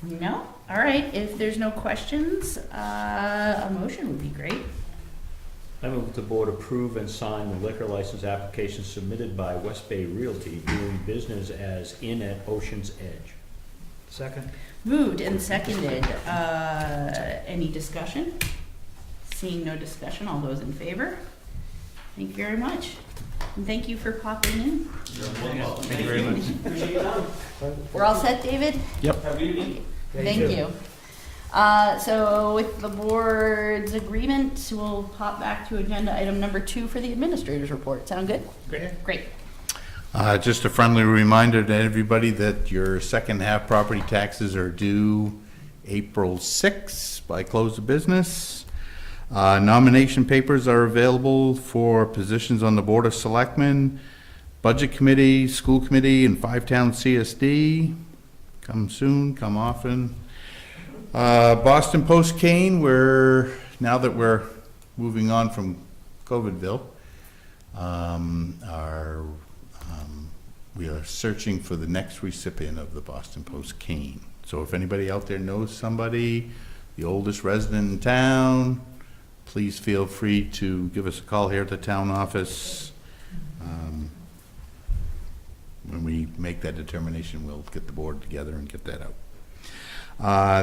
No? All right, if there's no questions, a motion would be great. I move that the board approve and sign the liquor license application submitted by West Bay Realty doing business as Inn at Ocean's Edge. Second. Moved and seconded. Any discussion? Seeing no discussion, all those in favor? Thank you very much. And thank you for popping in. Thank you very much. Appreciate your time. We're all set, David? Have a good evening. Thank you. So with the board's agreement, we'll pop back to agenda item number 2 for the administrator's report. Sound good? Great. Just a friendly reminder to everybody that your second half property taxes are due April 6th by close of business. Nomination papers are available for positions on the Board of Selectmen, Budget Committee, School Committee, and 5-Town CSD. Come soon, come often. Boston Post Cane, now that we're moving on from COVIDville, we are searching for the next recipient of the Boston Post Cane. So if anybody out there knows somebody, the oldest resident in town, please feel free to give us a call here at the town office. When we make that determination, we'll get the board together and get that out.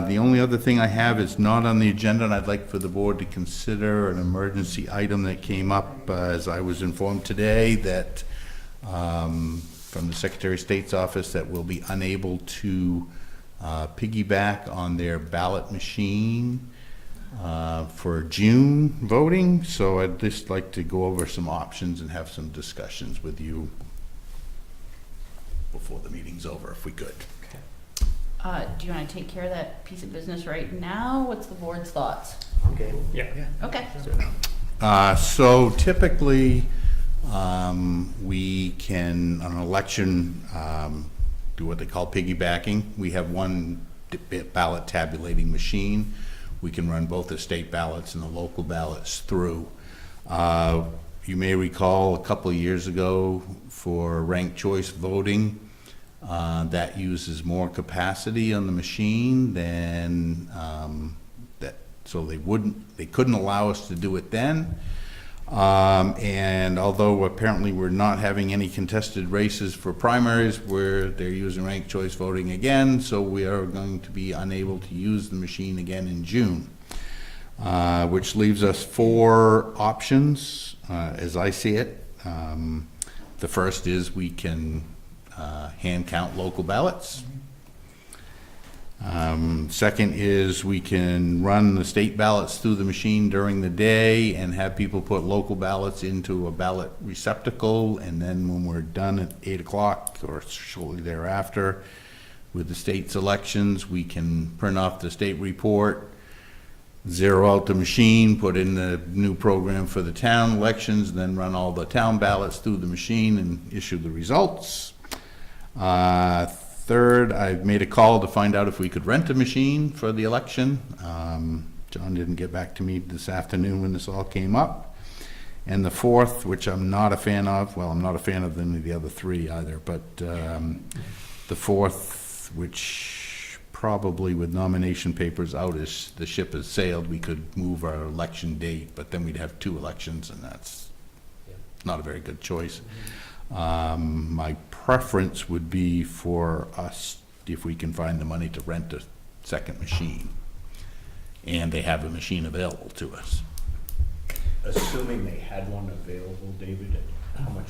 The only other thing I have is not on the agenda, and I'd like for the board to consider an emergency item that came up, as I was informed today, that from the Secretary of State's office, that we'll be unable to piggyback on their ballot machine for June voting. So I'd just like to go over some options and have some discussions with you before the meeting's over, if we could. Do you want to take care of that piece of business right now? What's the board's thoughts? Okay. Yeah. Okay. So typically, we can, on an election, do what they call piggybacking. We have one ballot tabulating machine. We can run both the state ballots and the local ballots through. You may recall a couple of years ago for ranked choice voting, that uses more capacity on the machine than so they couldn't allow us to do it then. And although apparently we're not having any contested races for primaries, they're using ranked choice voting again, so we are going to be unable to use the machine again in June, which leaves us 4 options as I see it. The first is we can hand count local ballots. Second is we can run the state ballots through the machine during the day and have people put local ballots into a ballot receptacle, and then when we're done at 8 o'clock or shortly thereafter with the state's elections, we can print off the state report, zero out the machine, put in the new program for the town elections, then run all the town ballots through the machine and issue the results. Third, I've made a call to find out if we could rent a machine for the election. John didn't get back to me this afternoon when this all came up. And the fourth, which I'm not a fan of, well, I'm not a fan of any of the other 3 either, but the fourth, which probably with nomination papers out as the ship has sailed, we could move our election date, but then we'd have 2 elections, and that's not a very good choice. My preference would be for us, if we can find the money, to rent a second machine, and they have a machine available to us. Assuming they had one available, David, how much,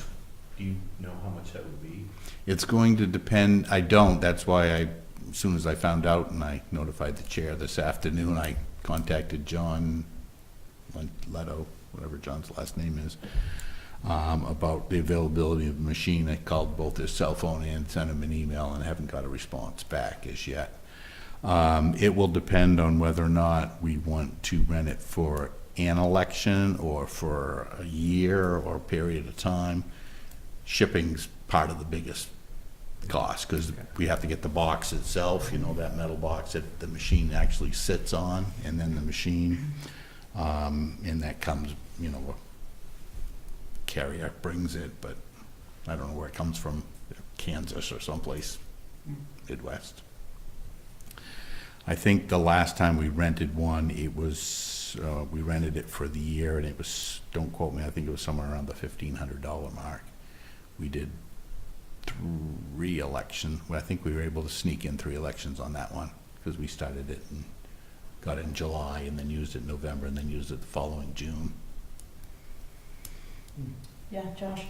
do you know how much that would be? It's going to depend. I don't. That's why as soon as I found out and I notified the chair this afternoon, I contacted John Leto, whatever John's last name is, about the availability of the machine. I called both his cell phone and sent him an email, and I haven't got a response back as yet. It will depend on whether or not we want to rent it for an election or for a year or a period of time. Shipping's part of the biggest cost, because we have to get the box itself, that metal box that the machine actually sits on, and then the machine, and that comes, a carrier brings it, but I don't know where it comes from, Kansas or someplace Midwest. I think the last time we rented one, it was, we rented it for the year, and it was, don't quote me, I think it was somewhere around the $1,500 mark. We did 3 elections. Well, I think we were able to sneak in 3 elections on that one, because we started it and got it in July, and then used it in November, and then used it the following June. Yeah, Josh?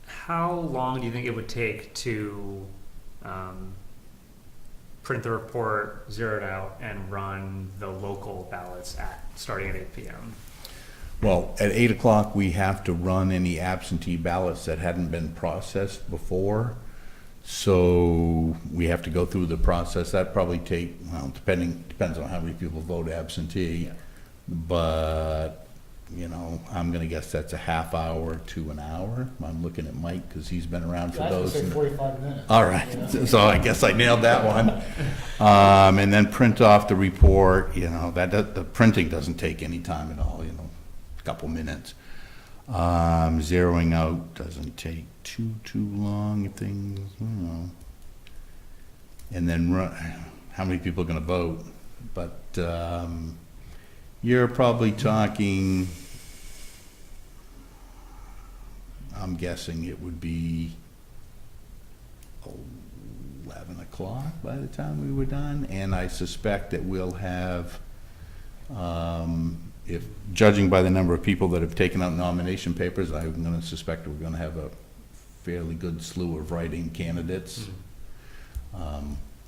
How long do you think it would take to print the report, zero it out, and run the local ballots starting at 8 p.m.? Well, at 8 o'clock, we have to run any absentee ballots that hadn't been processed before. So we have to go through the process. That probably well, depends on how many people vote absentee. Yeah. But, you know, I'm gonna guess that's a half hour to an hour. I'm looking at Mike, because he's been around for I was those. gonna say 45 minutes. All right, so I guess I nailed that one. And then print off the report, you know, the printing doesn't take any time at all, you know, a couple minutes. Zeroing out doesn't take too long if things, you know. And then how many people are gonna vote? But, you're probably talking, I'm guessing it would be 11 o'clock by the time we were done, and I suspect that we'll have, if judging by the number of people that have taken out nomination papers, I'm going to suspect we're going to have a fairly good slew of write-in candidates,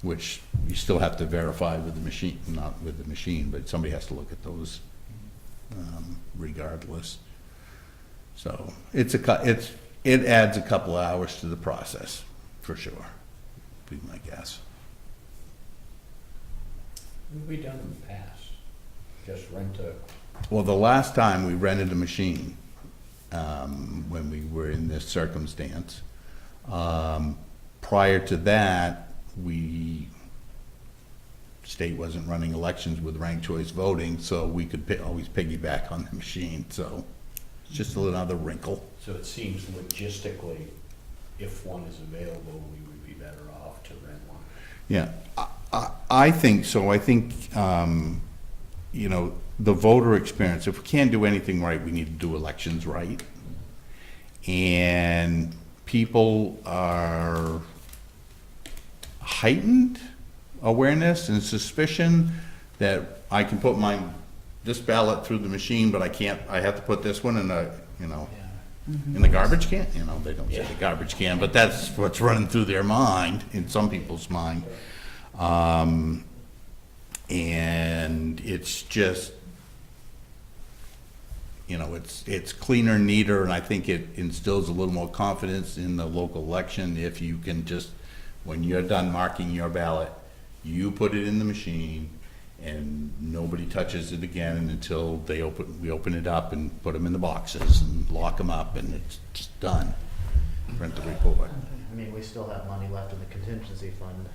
which you still have to verify with the machine, not with the machine, but somebody has to look at those regardless. So it adds a couple hours to the process, for sure, be my guess. What have we done in the past? Just rent a... Well, the last time we rented a machine, when we were in this circumstance, prior to that, state wasn't running elections with ranked choice voting, so we could always piggyback on the machine, so it's just another wrinkle. So it seems logistically, if one is available, we would be better off to rent one. Yeah, I think so. I think, you know, the voter experience, if we can't do anything right, we need to do elections right. And people are heightened awareness and suspicion that I can put this ballot through the machine, but I have to put this one in in the garbage can. You know, they don't say the garbage can, but that's what's running through their mind, in some people's mind. And it's just, you know, it's cleaner, neater, and I think it instills a little more confidence in the local election if you can just, when you're done marking your ballot, you put it in the machine and nobody touches it again until we open it up and put them in the boxes and lock them up, and it's just done. Print the report. I mean, we still have money left in the contingency fund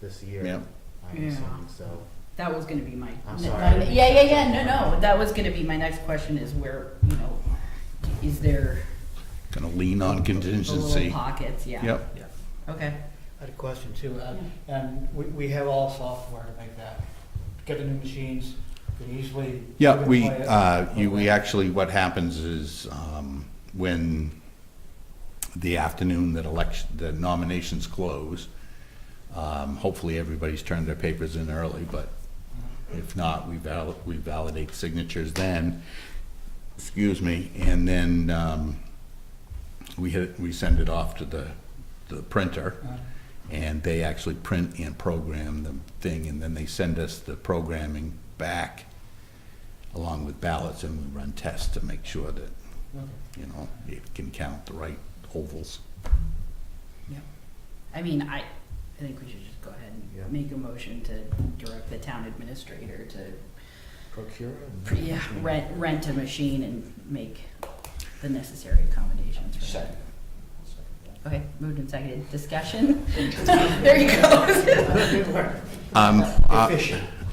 this year. Yep. I'm assuming, so. That was gonna be my. I'm sorry. No, that was gonna be my next question, is where, you know, is there Gonna lean on the contingency. little pockets, yeah. Yep. Okay. I had a question too, and we have all software to make that. Get the new machines, can easily. Yeah, plug and we play it. actually, what happens is, when the afternoon the nominations close, hopefully everybody's turned their papers in early, but if not, we validate signatures then, excuse me, and then, we send it off to the printer, and they actually print and program the thing, and then they send us the programming back along with ballots, and we run tests to make sure that, you know, it can count the right ovals. Yeah. I mean, I think we should just go ahead and make a motion to direct the town administrator to Procure? rent a machine and make the necessary accommodations for that. Second. Okay, moved and seconded. Discussion? There you go.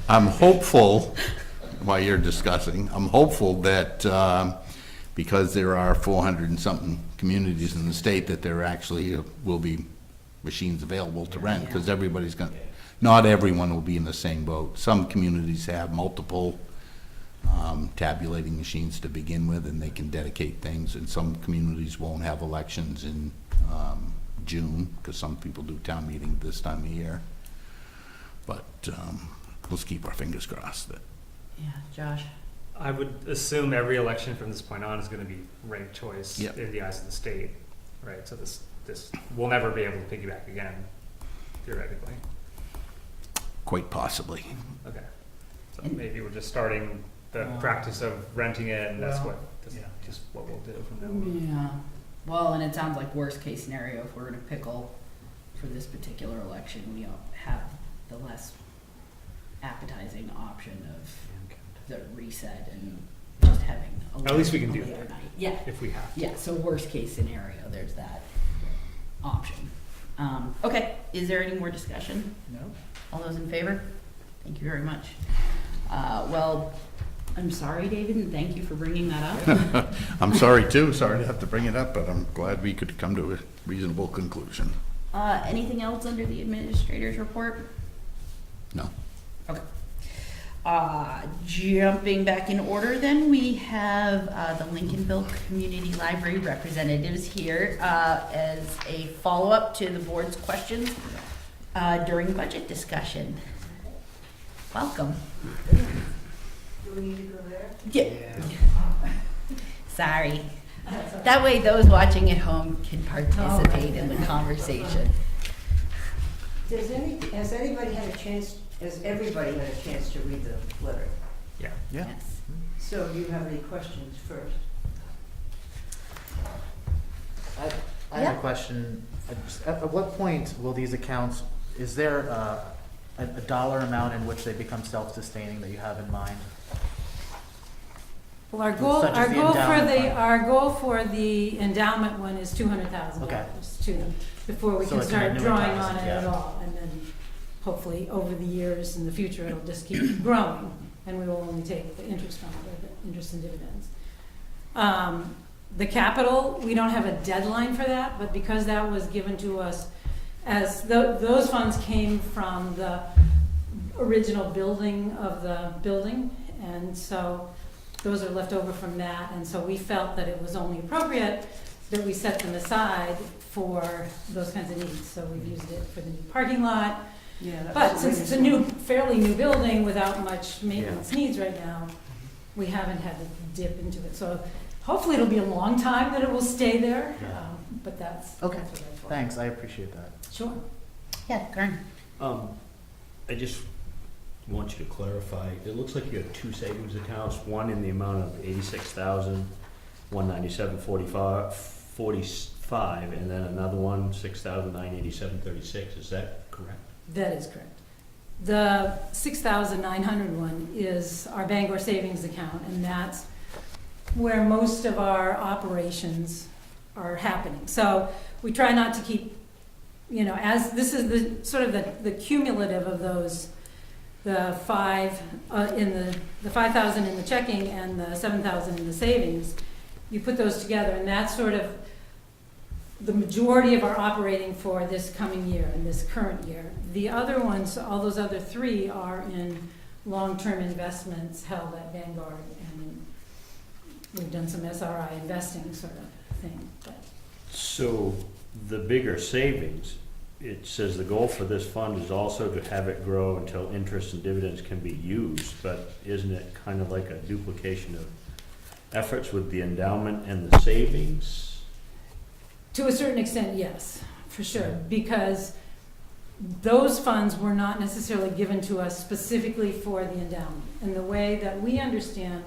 I'm hopeful, while you're discussing, I'm hopeful that because there are 400 and something communities in the state, that there actually will be machines available to rent, because everybody's gonna, not everyone will be in the same boat. Some communities have multiple tabulating machines to begin with, and they can dedicate things, and some communities won't have elections in June, because some people do town meeting this time of year. But let's keep our fingers crossed that. Yeah, Josh? I would assume every election from this point on is going to be ranked choice Yep. in the eyes of the state, right? So this we'll never be able to piggyback again, theoretically. Quite possibly. Okay. So And- maybe we're just starting the practice of renting it, and that's Well, just yeah. what we'll do from now on. Yeah. Well, and it sounds like worst case scenario, if we're in a pickle for this particular election, we have the less appetizing option of the reset and just having a At least we can a do later that. night. Yeah. If we have to. Yeah, so worst case scenario, there's that option. Okay, is there any more discussion? No? All those in favor? Thank you very much. Well, I'm sorry, David, and thank you for bringing that up. I'm sorry too, sorry to have to bring it up, but I'm glad we could come to a reasonable conclusion. Anything else under the administrator's report? No. Okay. Jumping back in order then, we have the Lincolnville Community Library representatives here as a follow-up to the board's questions during budget discussion. Welcome. Do we need to go there? Yeah. Sorry. That way those watching at home can participate in the conversation. Has everybody had a chance to read the letter? Yeah. Yeah. Yes. So do you have any questions first? I have a question. At what point will these accounts, is there a dollar amount in which they become self-sustaining that you have in mind? Well, our goal, Such as our the goal for endowment the, fund. our goal for the endowment one is $200,000 Okay. to them before we So can it's start gonna drawing annuitize, on it at yeah. all. And then hopefully over the years in the future, it'll just keep growing and we will only take the interest from it, the interest and dividends. The capital, we don't have a deadline for that, but because that was given to us as those funds came from the original building of the building, and so those are left over from that, and so we felt that it was only appropriate that we set them aside for those kinds of needs. So we've used it for the new parking lot, Yeah. but since it's a fairly new building without much maintenance needs right now, we haven't had to dip into it. So hopefully it'll be a long time that it will stay there, but that's Okay. that's what that's for. Thanks, I appreciate that. Sure. Yeah, Karen. I just want you to clarify, it looks like you have two savings accounts, one in the amount of $86,197.45, and then another one, $6,987.36, is that correct? That is correct. The 6,900 one is our Bangor savings account, and that's where most of our operations are happening. So we try not to keep, as this is the sort of the cumulative of those, the 5,000 in the checking and the 7,000 in the savings. You put those together, and that's sort of the majority of our operating for this coming year and this current year. The other ones, all those other three, are in long-term investments held at Vanguard, and we've done some SRI investing sort of thing. But So the bigger savings, it says the goal for this fund is also to have it grow until interest and dividends can be used, but isn't it kind of like a duplication of efforts with the endowment and the savings? to a certain extent, yes, for sure, because those funds were not necessarily given to us specifically for the endowment. And the way that we understand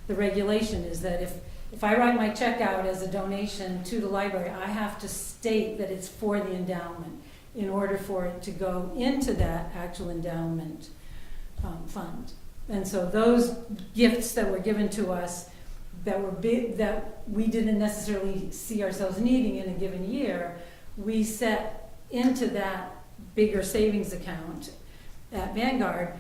the regulation is that if I write my check out as a donation to the library, I have to state that it's for the endowment in order for it to go into that actual endowment fund. And so those gifts that were given to us that were big, that we didn't necessarily see ourselves needing in a given year, we set into that bigger savings account at Vanguard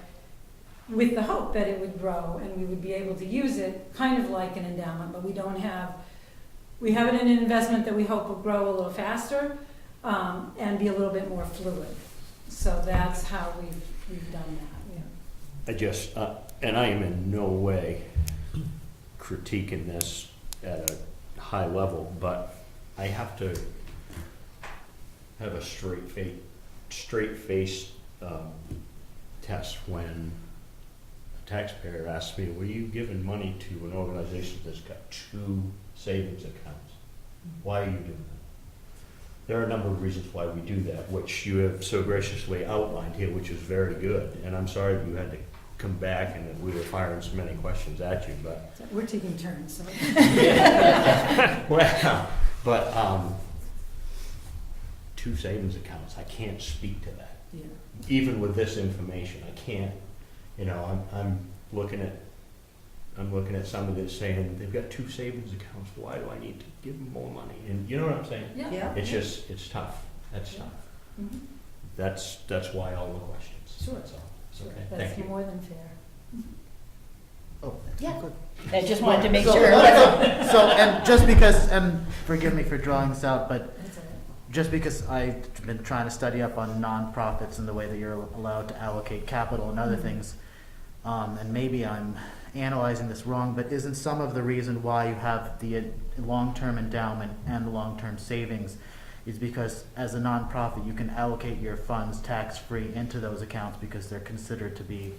with the hope that it would grow and we would be able to use it kind of like an endowment, but we have it in an investment that we hope will grow a little faster, and be a little bit more fluid. So that's how we've done that, yeah. I just, and I am in no way critiquing this at a high level, but I have to have a straight face test when a taxpayer asks me, were you giving money to an organization that's got 2 savings accounts? Why are you doing that? There are a number of reasons why we do that, which you have so graciously outlined here, which is very good. And I'm sorry you had to come back and that we were firing so many questions at you, but. So we're taking turns, so. Well, but 2 savings accounts, I can't speak to that. Yeah. Even with this information, I can't, I'm looking at somebody that's saying, they've got 2 savings accounts, why do I need to give them more money? And you know what I'm saying? Yeah. It's just, it's tough, that's tough. Mhm. That's why all the questions. Sure. That's all. Sure, Okay, that's thank you. more than fair. Oh, Yeah. good. I just wanted to make So- sure. So, and just because, and forgive me for drawing this out, but That's all right. just because I've been trying to study up on nonprofits and the way that you're allowed to allocate capital and other things, and maybe I'm analyzing this wrong, but isn't some of the reason why you have the long-term endowment and the long-term savings is because as a nonprofit, you can allocate your funds tax-free into those accounts because they're considered to be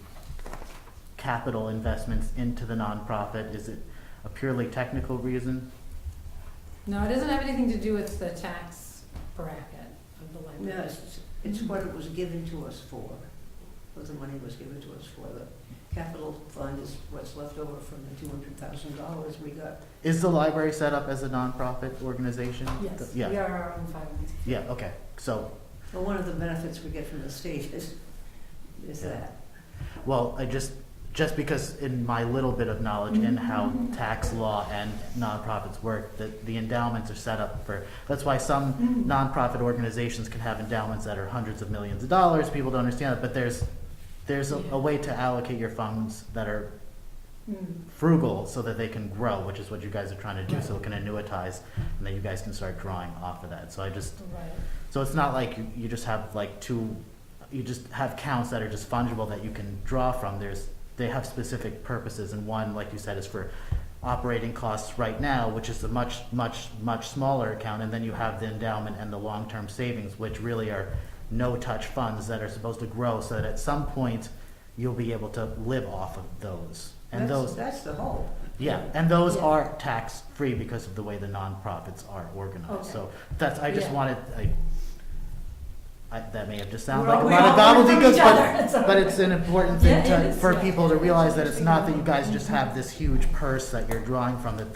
capital investments into the nonprofit? Is it a purely technical reason? No, it doesn't have anything to do with the tax bracket of the library. No, it's what it was given to us for, what the money was given to us for. The capital fund is what's left over from the $200,000 we got. Is the library set up as a nonprofit organization? Yes, we Yeah, are our own 501c3. yeah, okay, so, Well, one of the benefits we get from the state is Yeah. that. well, I just because in my little bit of knowledge in how tax law and nonprofits work, that the endowments are set up for, that's why some nonprofit organizations can have endowments that are hundreds of millions of dollars, people don't understand it, but there's a way to allocate your funds that are frugal so that they can grow, which is what you guys are trying to do, so it can annuitize, and then you guys can start drawing off of that. So I just, Right. so it's not like you just have like you just have counts that are just fungible that you can draw from. They have specific purposes, and one, like you said, is for operating costs right now, which is a much, much, much smaller account, and then you have the endowment and the long-term savings, which really are no-touch funds that are supposed to grow so that at some point you'll be able to live off of those. And That's the hope. yeah, and those Yeah. are tax-free because of the way the nonprofits are organized. Okay. So I just Yeah. wanted, that may have just sounded We're like a all- lot of we all learn from gobbledygook, each other. It's but it's an important Yeah, thing it is, for yeah. people to realize that it's not that you guys Mhm. just have this huge purse that you're drawing from, that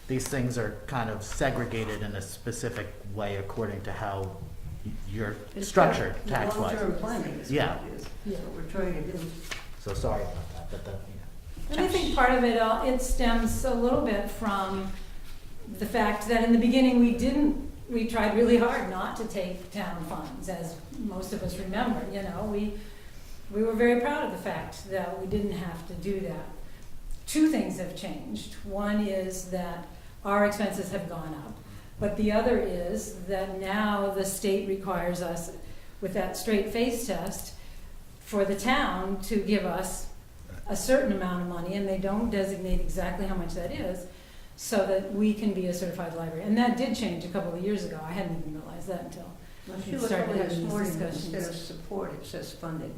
these things are kind of segregated in a specific way according to how you're It's structured part of tax-wise. Long-term planning is Yeah. what it is. Yeah. That's what we're trying to do. So sorry about that, but And I think part of it stems a little bit from the fact that in the beginning, we tried really hard not to take town funds, as most of us remember, we were very proud of the fact that we didn't have to do that. 2 things have changed. One is that our expenses have gone up, but the other is that now the state requires us, with that straight face test, for the town to give us a certain amount of money, and they don't designate exactly how much that is, so that we can be a certified library. And that did change a couple of years ago. I hadn't even realized that until Well, we she was started only having this these morning, discussions. instead of support, it says funding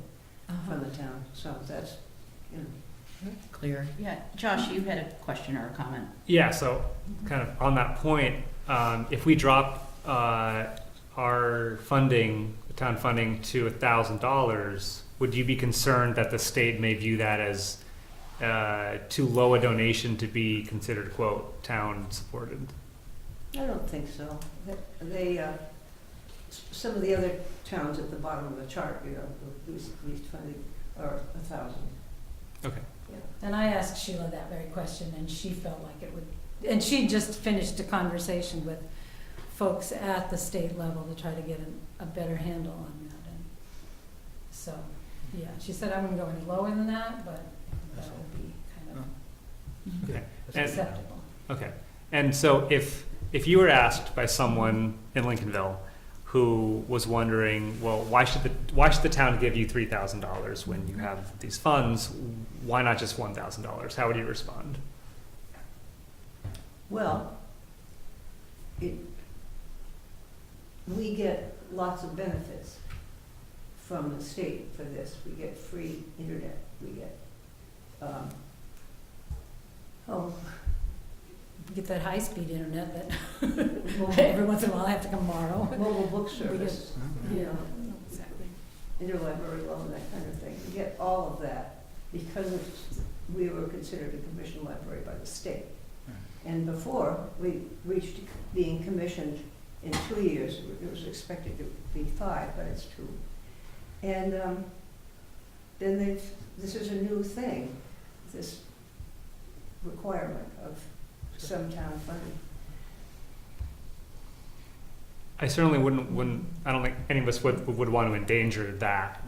from the town, so that's, Clear. Yeah, Josh, you had a question or a comment? Yeah, so kind of on that point, if we drop our funding, the town funding to $1,000, would you be concerned that the state may view that as too low a donation to be considered, quote, town supported? I don't think so. They, some of the other towns at the bottom of the chart, least funding are 1,000. Okay. Yeah. And I asked Sheila that very question, and she felt like it would, and she just finished a conversation with folks at the state level to try to get a better handle on that. And so, yeah, she said I wouldn't go any lower than that, but that would be kind of Okay. acceptable. Okay. And so if you were asked by someone in Lincolnville who was wondering, well, why should the town give you $3,000 when you have these funds? Why not just $1,000? How would you respond? Well, we get lots of benefits from the state for this. We get free internet, we get, Get that high-speed internet that mobile, every once in a while I have to come borrow. mobile book service, Yeah, exactly. interlibrary loan, that kind of thing. We get all of that because we were considered a commissioned library by the state. And before, we reached being commissioned in 2 years. It was expected to be 5, but it's 2. And then this is a new thing, this requirement of some town funding. I certainly wouldn't. I don't think any of us would want to endanger that.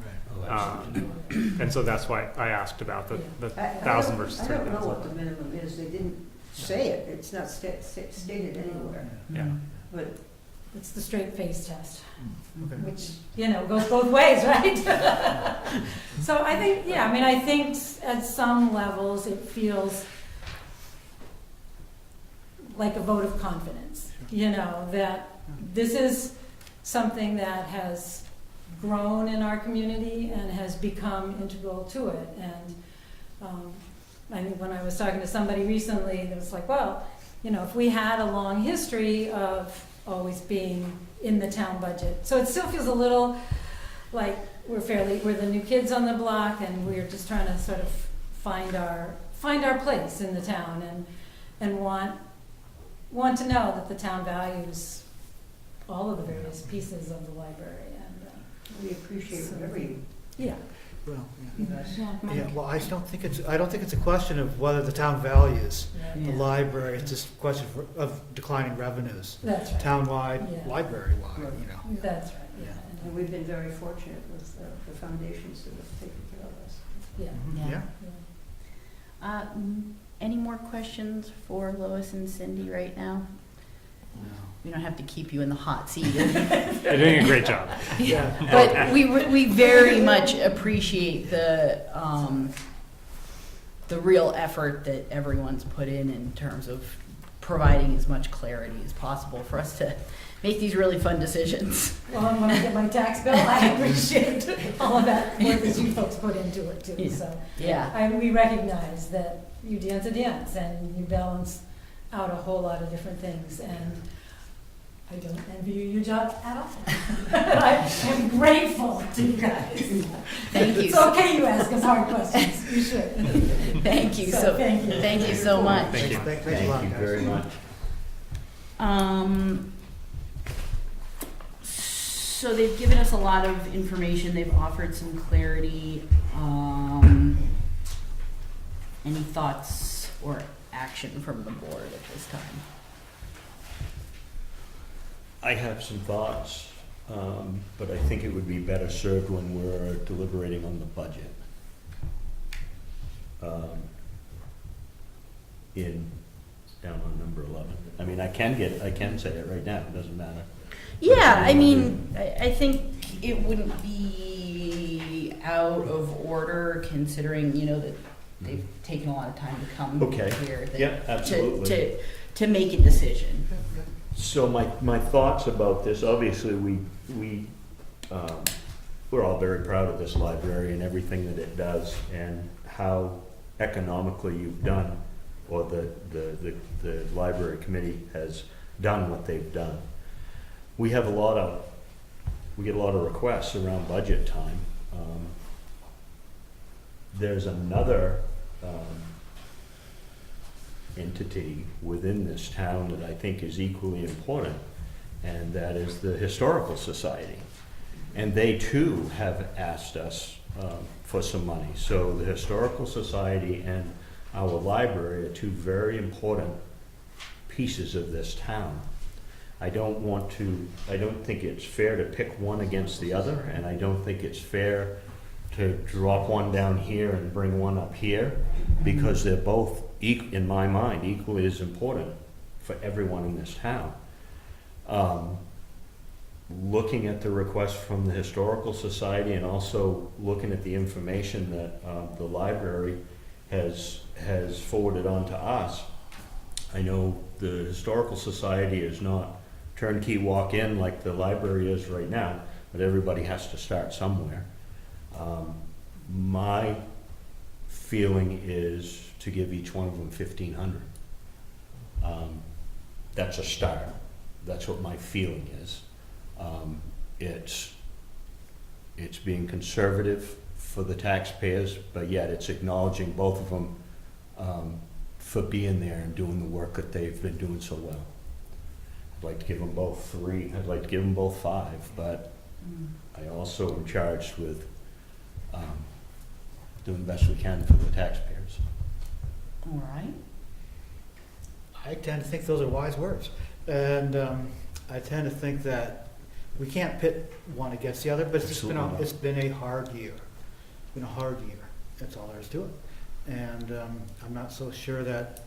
And so that's why I asked about the I 1,000 versus I don't know 3,000. what the minimum is. They didn't say it. It's not stated anywhere. Yeah. But It's the straight face test, Okay. which, goes both ways, right? So I think, I think at some levels it feels like a vote of confidence, that this is something that has grown in our community and has become integral to it. And I think when I was talking to somebody recently, it was like, well, if we had a long history of always being in the town budget. So it still feels a little like we're the new kids on the block, and we're just trying to sort of find our place in the town, and want to know that the town values all of the various pieces of the library. And we appreciate whatever you Well, guys. yeah, well, I don't think it's a question of whether the town values the library. It's just a question of declining revenues, That's right. townwide, Yeah. library-wide, That's right, And we've been very fortunate with the foundations that have taken care of us. Yeah. Yeah. Any more questions for Lois and Cindy right now? We don't have to keep you in the hot seat. You're doing a great job. Yeah. But we very much appreciate the real effort that everyone's put in terms of providing as much clarity as possible for us to make these really fun decisions. Well, and when I get my tax bill, I appreciate all of that work that you folks put into it too. Yeah. So Yeah. we recognize that you dance a dance and you balance out a whole lot of different things, and I don't envy you your job at all. I am grateful to you guys. Thank you. It's okay you ask us hard questions. You should. Thank you so thank you so much. Thank you. Thanks a lot, Thank you guys. very much. So they've given us a lot of information. They've offered some clarity. Any thoughts or action from the board at this time? I have some thoughts, but I think it would be better served when we're deliberating on the budget. Down on number 11. I mean, I can say it right now, it doesn't matter. Yeah, I mean, I think it wouldn't be out of order considering, that they've taken a lot of time to come Okay. here. Yeah, absolutely. To make a decision. So my thoughts about this, obviously, we're all very proud of this library and everything that it does and how economically you've done, or the library committee has done what they've done. We get a lot of requests around budget time. There's another entity within this town that I think is equally important, and that is the Historical Society. And they too have asked us for some money. So the Historical Society and our library are two very important pieces of this town. I don't think it's fair to pick one against the other, and I don't think it's fair to drop one down here and bring one up here, because they're both, in my mind, equally as important for everyone in this town. looking at the request from the Historical Society and also looking at the information that the library has forwarded on to us, I know the Historical Society is not turnkey walk-in like the library is right now, but everybody has to start somewhere. My feeling is to give each one of them $1,500. That's a start. That's what my feeling is. It's being conservative for the taxpayers, but yet it's acknowledging both of them for being there and doing the work that they've been doing so well. I'd like to give them both 3. I'd like to give them both 5, but I also am charged with doing the best we can for the taxpayers. All right. I tend to think those are wise words. And I tend to think that we can't pit one against the other, but it's been a hard year. It's been a hard year. That's all there is to it. And I'm not so sure that,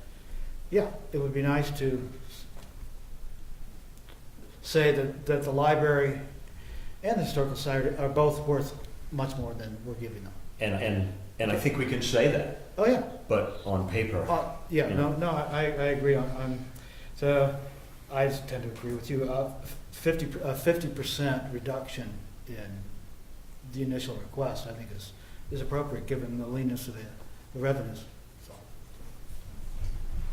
yeah, it would be nice to say that the library and the Historical Society are both worth much more than we're giving them. And I think we can say that, Oh, yeah. but on paper. Yeah, you no, know. no, I agree so I tend to agree with you. 50% reduction in the initial request, I think is appropriate given the leanness of the revenues. So.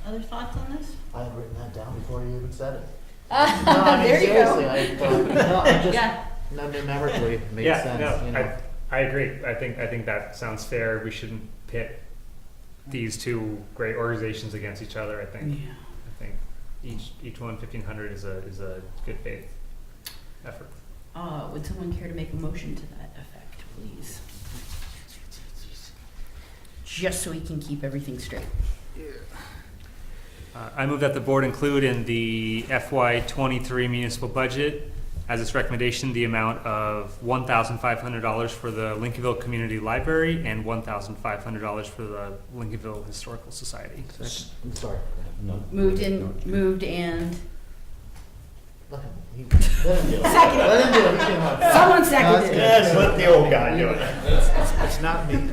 Other thoughts on this? I had written that down before you even said it. There you go. Seriously, I thought, no, I just, Yeah. no, numerically, it makes Yeah, sense, no, you know. I agree. I think that sounds fair. We shouldn't pit these two great organizations against each other. I think each one $1,500 is a good faith effort. Would someone care to make a motion to that effect, please? Just so we can keep everything straight. I move that the board include in the FY23 municipal budget as its recommendation the amount of $1,500 for the Lincolnville Community Library and $1,500 for the Lincolnville Historical Society. I'm sorry. No. Moved and Let him do it. Seconded. Let him do it. He came up. Someone No, seconded it's it. good. Yes, let the old guy do it. It's not me.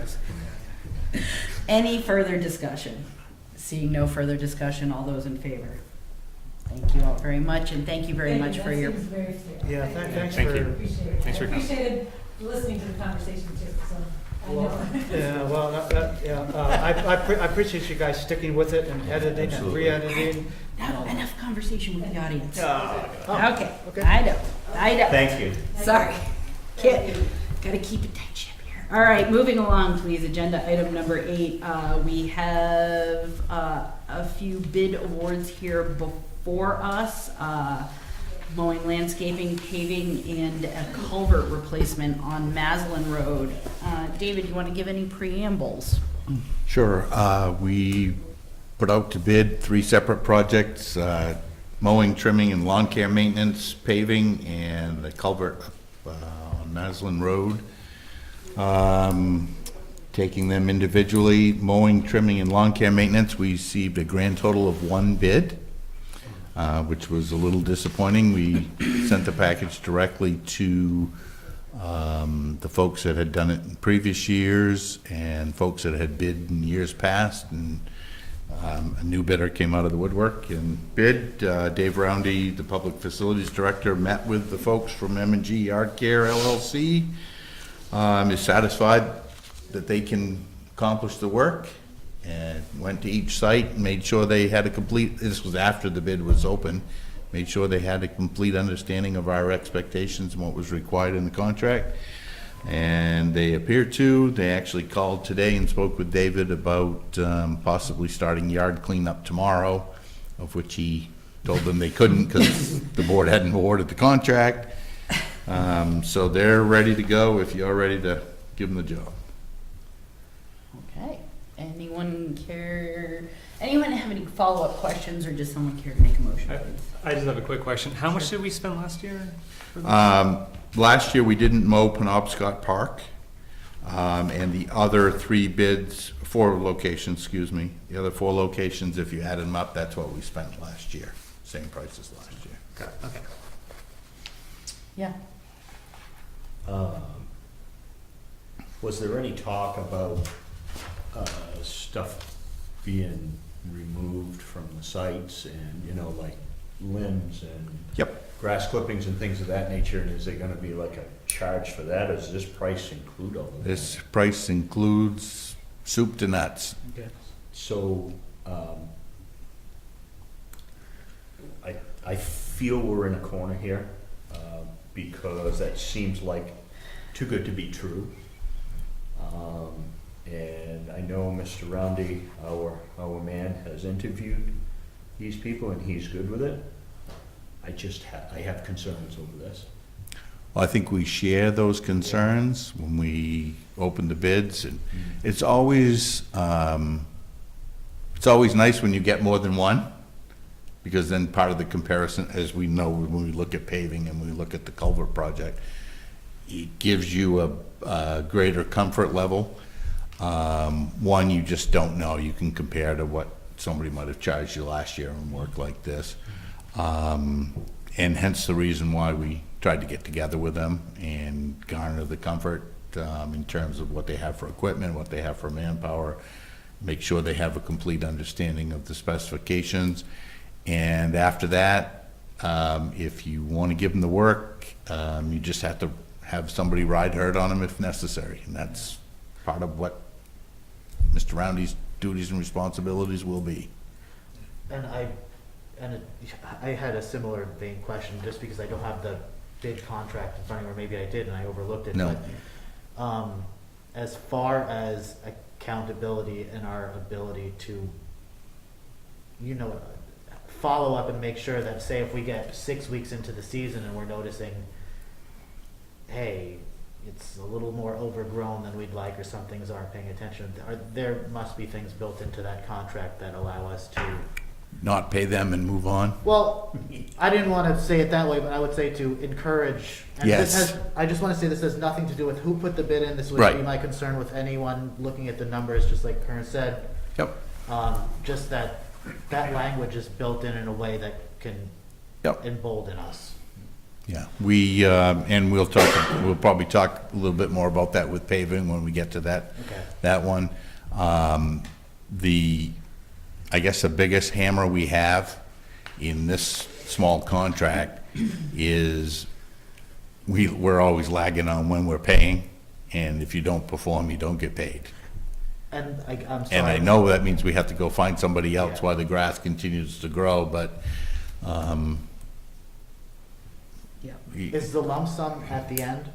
Any further discussion? Seeing no further discussion, all those in favor? Thank you all very much, and thank you very much for your. That seems very fair. Yeah, thanks Thank for. you. Appreciate it. Thanks for I coming. appreciated listening to the conversation too, so I know. Yeah, well, I appreciate you guys sticking with it and editing and Absolutely. re-editing. Now, enough conversation with the audience. Oh, Okay, okay. I know. Thank you. Sorry. Gotta keep it tight ship here. All right, moving along, please. Agenda item number 8. We have a few bid awards here before us. Mowing, landscaping, paving, and a culvert replacement on Maslin Road. David, you want to give any preambles? Sure. We put out to bid 3 separate projects, mowing, trimming, and lawn care maintenance, paving, and the culvert on Maslin Road. Taking them individually, mowing, trimming, and lawn care maintenance, we received a grand total of 1 bid, which was a little disappointing. We sent the package directly to the folks that had done it in previous years and folks that had bid in years past, and a new bidder came out of the woodwork and bid. Dave Roundy, the Public Facilities Director, met with the folks from M&G Yard Care LLC, is satisfied that they can accomplish the work, and went to each site and made sure they had a complete, this was after the bid was open, made sure they had a complete understanding of our expectations and what was required in the contract. And they appear to. They actually called today and spoke with David about possibly starting yard cleanup tomorrow, of which he told them they couldn't because the board hadn't awarded the contract. So they're ready to go if you're ready to give them the job. Okay. Anyone have any follow-up questions, or just someone care to make a motion, please? I just have a quick question. How much did we spend last year? For this? Last year, we didn't mow Penobscot Park, and the other 4 locations, excuse me, the other 4 locations, if you added them up, that's what we spent last year. Same price as last year. Got it. Okay. Yeah. Was there any talk about stuff being removed from the sites and, you know, like limbs and Yep. grass clippings and things of that nature? And is there gonna be like a charge for that? Or does this price include all of that? This price includes soup to nuts. Okay. So, I feel we're in a corner here, because that seems like too good to be true. And I know Mr. Roundy, our man, has interviewed these people and he's good with it. I have concerns over this. Well, I think we share those concerns when we open the bids, and it's always nice when you get more than one, because then part of the comparison, as we know, when we look at paving and we look at the culvert project, it gives you a greater comfort level. One, you just don't know. You can compare to what somebody might have charged you last year on work like this. And hence the reason why we tried to get together with them and garner the comfort in terms of what they have for equipment, what they have for manpower, make sure they have a complete understanding of the specifications. And after that, if you want to give them the work, you just have to have somebody ride herd on them if necessary. And that's part of what Mr. Roundy's duties and responsibilities will be. And I had a similar vein question, just because I don't have the bid contract in front of me, or maybe I did and I overlooked it. No. But as far as accountability and our ability to, you know, follow up and make sure that, say, if we get 6 weeks into the season and we're noticing, hey, it's a little more overgrown than we'd like, or some things aren't paying attention, there must be things built into that contract that allow us to... Not pay them and move on? Well, I didn't want to say it that way, but I would say to encourage. And Yes. I just want to say this has nothing to do with who put the bid in. This would Right. be my concern with anyone looking at the numbers, just like Kern said. Yep. Just that language is built in a way that can Yep. embolden us. Yeah, and we'll probably talk a little bit more about that with paving when we get to that. Okay. That one. I guess the biggest hammer we have in this small contract is we're always lagging on when we're paying, and if you don't perform, you don't get paid. And I'm sorry. And I know that means we have to go find somebody else Yeah. while the grass continues to grow, but, Yeah. Is the lump sum at the end?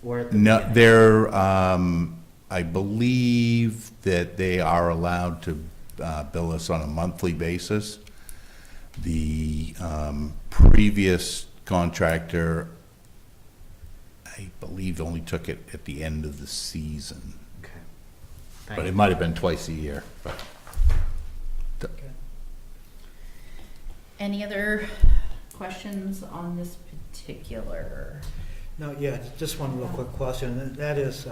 Or at the no, beginning? they're, I believe that they are allowed to bill us on a monthly basis. The previous contractor, I believe, only took it at the end of the season, Okay. but Thank it you. might have been twice a year. But Any other questions on this particular? No, yeah, just one real quick question, and that is,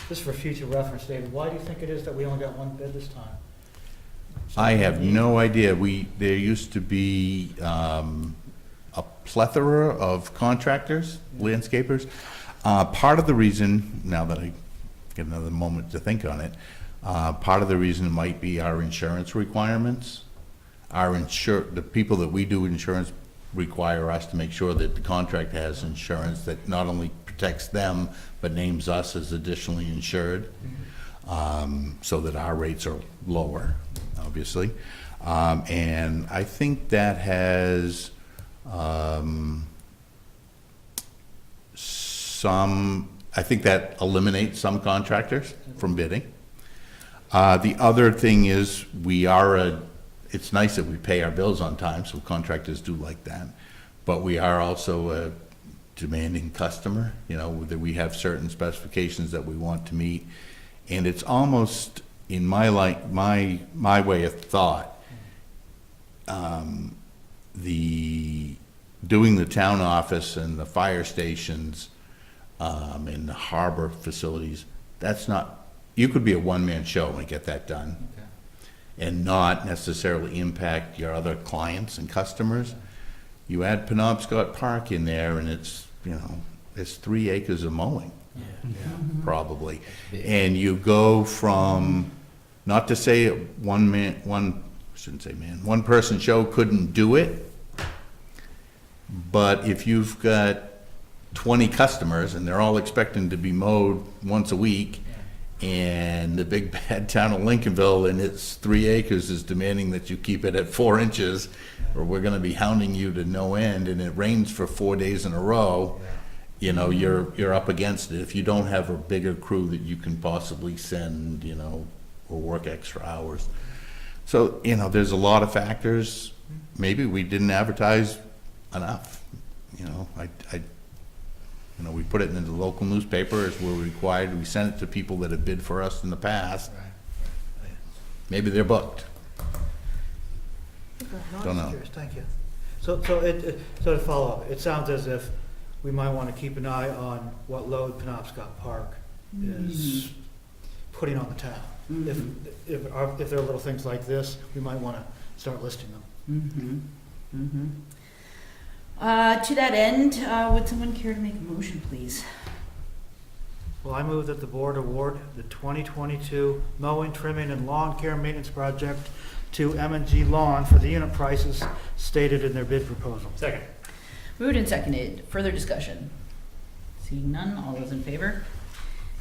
just for future reference, David, why do you think it is that we only got one bid this time? I have no idea. There used to be a plethora of contractors, landscapers. Part of the reason, now that I get another moment to think on it, part of the reason might be our insurance requirements. The people that we do insurance require us to make sure that the contract has insurance that not only protects them, but names us as additionally insured, so that our rates are lower, obviously. And I think that has I think that eliminates some contractors from bidding. The other thing is it's nice that we pay our bills on time, so contractors do like that. But we are also a demanding customer, that we have certain specifications that we want to meet. And it's almost, in my way of thought, doing the town office and the fire stations and the harbor facilities, you could be a one-man show and get that done. Okay. And not necessarily impact your other clients and customers. You add Penobscot Park in there, and it's it's 3 acres of mowing, probably. And you go from, not to say one person show couldn't do it, but if you've got 20 customers and they're all expecting to be mowed once a week, and the big bad town of Lincolnville and its 3 acres is demanding that you keep it at 4 inches, or we're gonna be hounding you to no end, and it rains for 4 days in a row, you're up against it. If you don't have a bigger crew that you can possibly send, or work extra hours. So, there's a lot of factors. Maybe we didn't advertise enough. We put it in the local newspaper as we're required. We sent it to people that have bid for us in the past. Maybe they're booked. Don't know. Curious, thank you. So to follow up, it sounds as if we might want to keep an eye on what load Penobscot Park is putting on the town. If there are little things like this, we might want to start listing them. To that end, would someone care to make a motion, please? Well, I move that the board award the 2022 mowing, trimming, and lawn care maintenance project to M&G Lawn for the unit prices stated in their bid proposal. Second. Moved and seconded. Further discussion? Seeing none, all those in favor?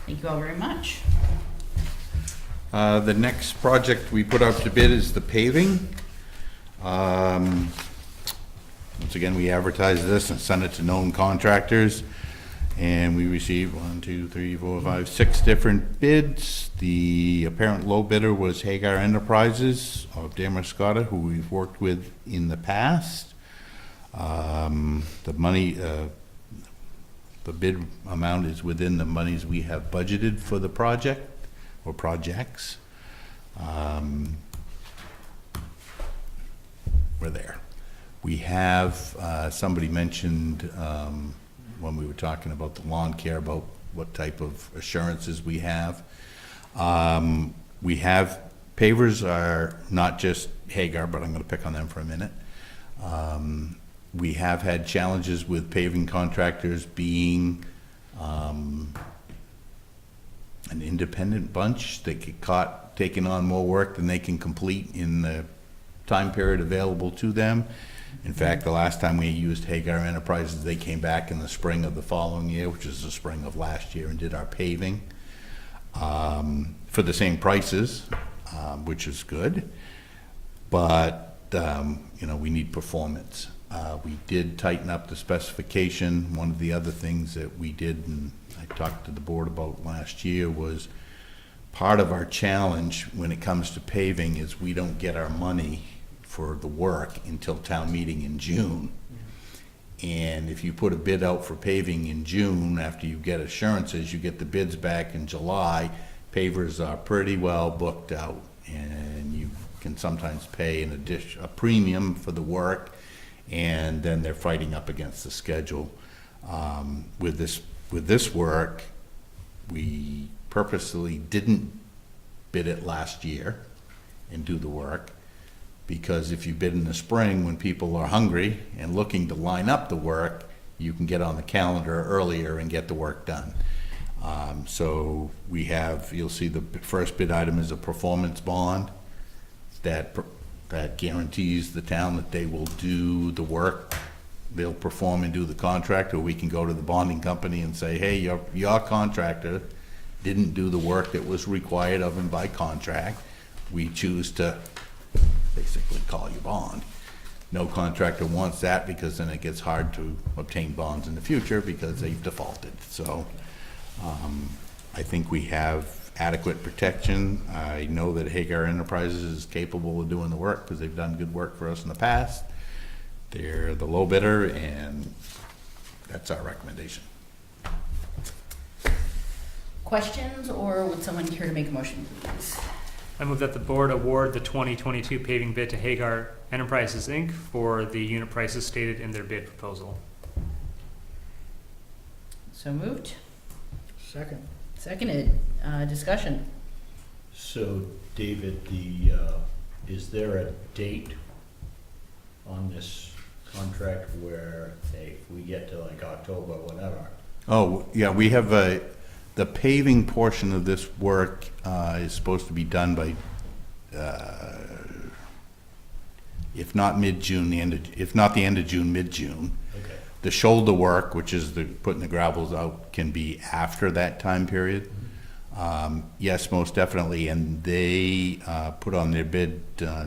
Thank you all very much. The next project we put out to bid is the paving. Once again, we advertised this and sent it to known contractors, and we received 6 different bids. The apparent low bidder was Hagar Enterprises of Damascotta, who we've worked with in the past. The bid amount is within the monies we have budgeted for the project or projects. We're there. We have, somebody mentioned when we were talking about the lawn care, about what type of assurances we have. Pavers are not just Hagar, but I'm going to pick on them for a minute. We have had challenges with paving contractors being an independent bunch. They get caught taking on more work than they can complete in the time period available to them. In fact, the last time we used Hagar Enterprises, they came back in the spring of the following year, which is the spring of last year, and did our paving for the same prices, which is good. But, we need performance. We did tighten up the specification. One of the other things that we did, and I talked to the board about last year, was part of our challenge when it comes to paving is we don't get our money for the work until town meeting in June. And if you put a bid out for paving in June, after you get assurances, you get the bids back in July, pavers are pretty well booked out, and you can sometimes pay a premium for the work, and then they're fighting up against the schedule. With this work, we purposely didn't bid it last year and do the work, because if you bid in the spring when people are hungry and looking to line up the work, you can get on the calendar earlier and get the work done. So you'll see the first bid item is a performance bond that guarantees the town that they will do the work, they'll perform and do the contract, or we can go to the bonding company and say, hey, your contractor didn't do the work that was required of him by contract. We choose to basically call you bond. No contractor wants that, because then it gets hard to obtain bonds in the future because they've defaulted. So I think we have adequate protection. I know that Hagar Enterprises is capable of doing the work because they've done good work for us in the past. They're the low bidder, and that's our recommendation. Questions, or would someone care to make a motion, please? I move that the board award the 2022 paving bid to Hagar Enterprises, Inc. for the unit prices stated in their bid proposal. So moved. Second. Seconded. Discussion. So, David, is there a date on this contract where, hey, if we get to like October, whatever, Oh, yeah, we have the paving portion of this work is supposed to be done by, if not mid-June, if not the end of June, mid-June. okay. The shoulder work, which is the putting the gravels out, can be after that time period. Yes, most definitely, and they put on their bid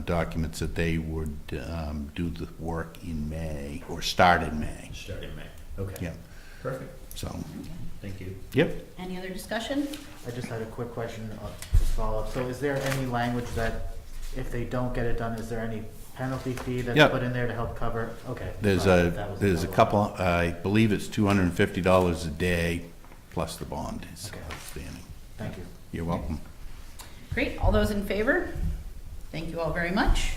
documents that they would do the work in May, or start in May. Start in May, okay. Yeah, Perfect, so, thank you. yep. Any other discussion? I just had a quick question to follow up. So is there any language that if they don't get it done, is there any penalty fee that's Yep. put in there to help cover? Okay. There's Sorry, that was there's a double. couple, I believe it's $250 a day plus the bond is Okay. outstanding. Thank you. You're welcome. Great, all those in favor? Thank you all very much.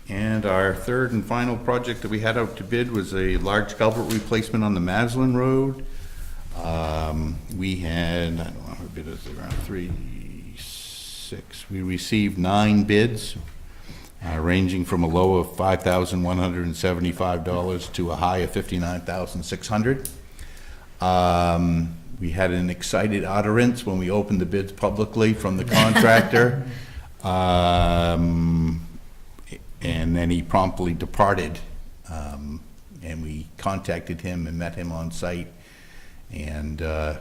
And our third and final project that we had out to bid was a large culvert replacement on the Maslin Road. We had, I don't know, our bid is around 6. We received 9 bids, ranging from a low of $5,175 to a high of $59,600. We had an excited utterance when we opened the bids publicly from the contractor. And then he promptly departed. And we contacted him and met him on site. And I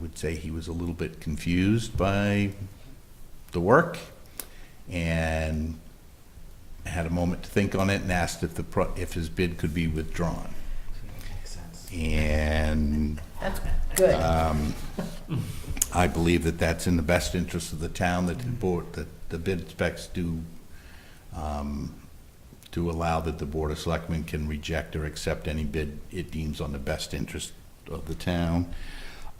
would say he was a little bit confused by the work and had a moment to think on it and asked if his bid could be withdrawn. Makes sense. And That's good. I believe that that's in the best interest of the town, that the board, that the bid specs do allow that the Board of Selectmen can reject or accept any bid it deems on the best interest of the town.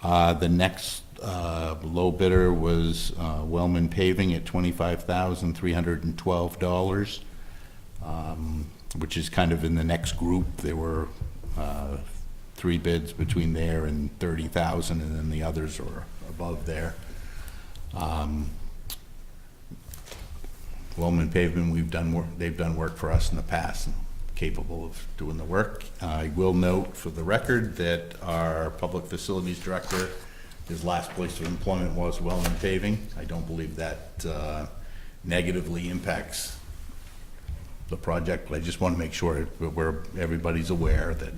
The next low bidder was Wellman Paving at $25,312, which is kind of in the next group. There were 3 bids between there and 30,000, and then the others are above there. Wellman Pavement, they've done work for us in the past, and capable of doing the work. I will note for the record that our Public Facilities Director, his last place of employment was Wellman Paving. I don't believe that negatively impacts the project, but I just want to make sure everybody's aware that,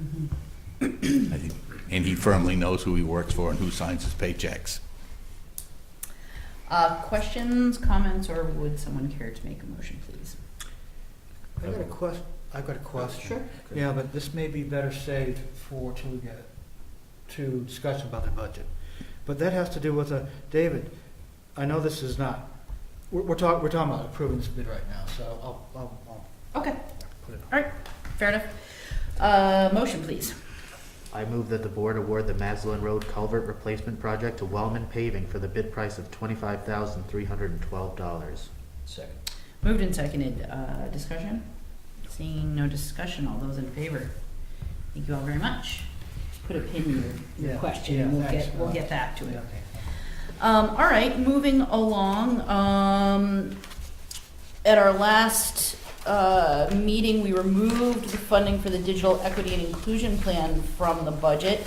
I think, and he firmly knows who he works for and who signs his paychecks. Questions, comments, or would someone care to make a motion, please? I've got a question. Sure. Yeah, but this may be better saved till we get to discussion about the budget. But that has to do with, David, I know this is not, we're talking about approving this bid right now, so I'll Okay, put it on. all right, fair enough. Motion, please. I move that the board award the Maslin Road culvert replacement project to Wellman Paving for the bid price of $25,312. Second. Moved and seconded. Discussion? Seeing no discussion, all those in favor? Thank you all very much. Just put a pin in your Yeah, question, yeah, and thanks. we'll get back to it. Okay. All right, moving along. At our last meeting, we removed the funding for the Digital Equity and Inclusion Plan from the budget.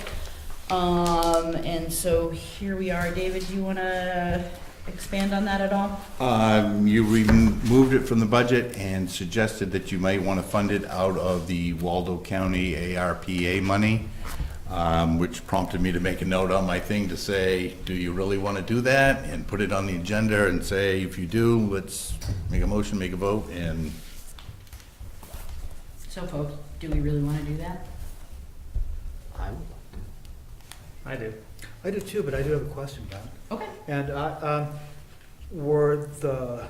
And so here we are. David, do you want to expand on that at all? You removed it from the budget and suggested that you might want to fund it out of the Waldo County ARPA money, which prompted me to make a note on my thing to say, do you really want to do that? And put it on the agenda and say, if you do, let's make a motion, make a vote, and So folks, do we really want to do that? I would like I do. I do too, but I do have a question, Don. Okay. And were the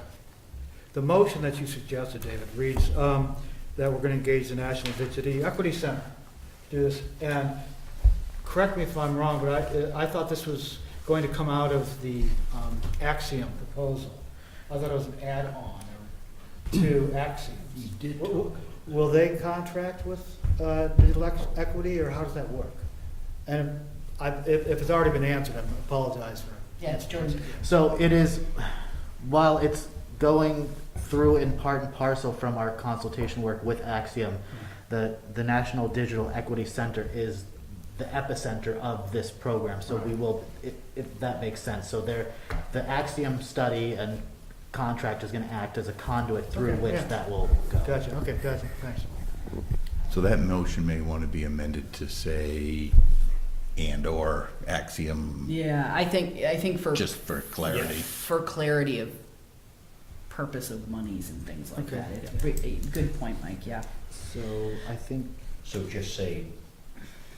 motion that you suggested, David, reads that we're going to engage the National Diversity Equity Center to do this. And correct me if I'm wrong, but I thought this was going to come out of the Axiom proposal. I thought it was an add-on to Axiom. you did. Will they contract with digital equity, or how does that work? And if it's already been answered, I apologize for. Yeah, it's George. So it is, while it's going through in part and parcel from our consultation work with Axiom, the National Digital Equity Center is the epicenter of this program, so we will, if that makes sense. So the Axiom study and contract is gonna act as a conduit through Okay, which yeah. that will go. Gotcha, okay, gotcha, thanks. So that motion may want to be amended to say and/or Axiom, Yeah, I think for just for clarity. of purpose of monies and things like Okay. that. Good point, Mike, yeah. So I think So just say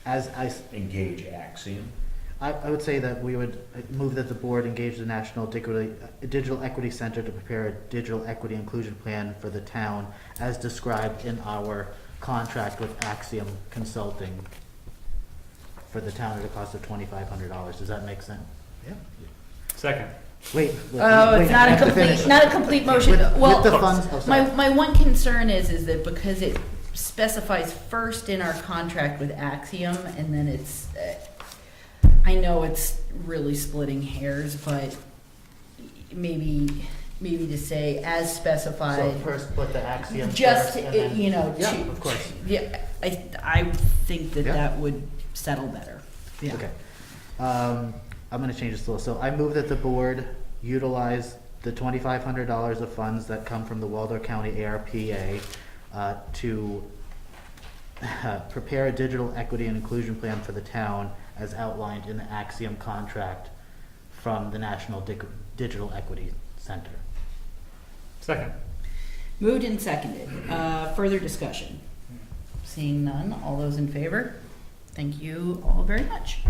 as engage Axiom. I would say that we would move that the board engage the National Digital Equity Center to prepare a digital equity inclusion plan for the town as described in our contract with Axiom Consulting for the town at a cost of $2,500. Does that make sense? Yeah. Second. Wait. Oh, it's not a complete motion. With the Well, funds, oh, sorry. my one concern is that because it specifies first in our contract with Axiom, and then it's, I know it's really splitting hairs, but maybe to say as So specified, first put the Axiom just, first and then. you know, Yeah, to- of course. Yeah, I think that Yeah. that would settle better. Yeah. Okay. I'm gonna change this a little. So I move that the board utilize the $2,500 of funds that come from the Waldorf County ARPA to prepare a digital equity and inclusion plan for the town as outlined in the Axiom contract from the National Digital Equity Center. Second. Moved and seconded. Further discussion? Seeing none, all those in favor? Thank you all very much.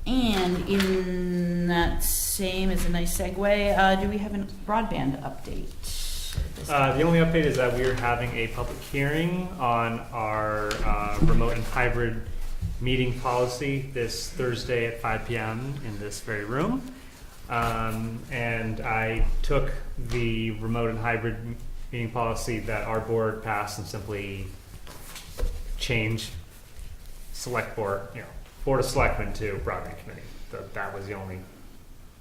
And in that same, is a nice segue, do we have a broadband update? The only update is that we are having a public hearing on our remote and hybrid meeting policy this Thursday at 5 p.m. in this very room. And I took the remote and hybrid meeting policy that our board passed and simply changed select board, Board of Selectmen to broadband committee. That was the only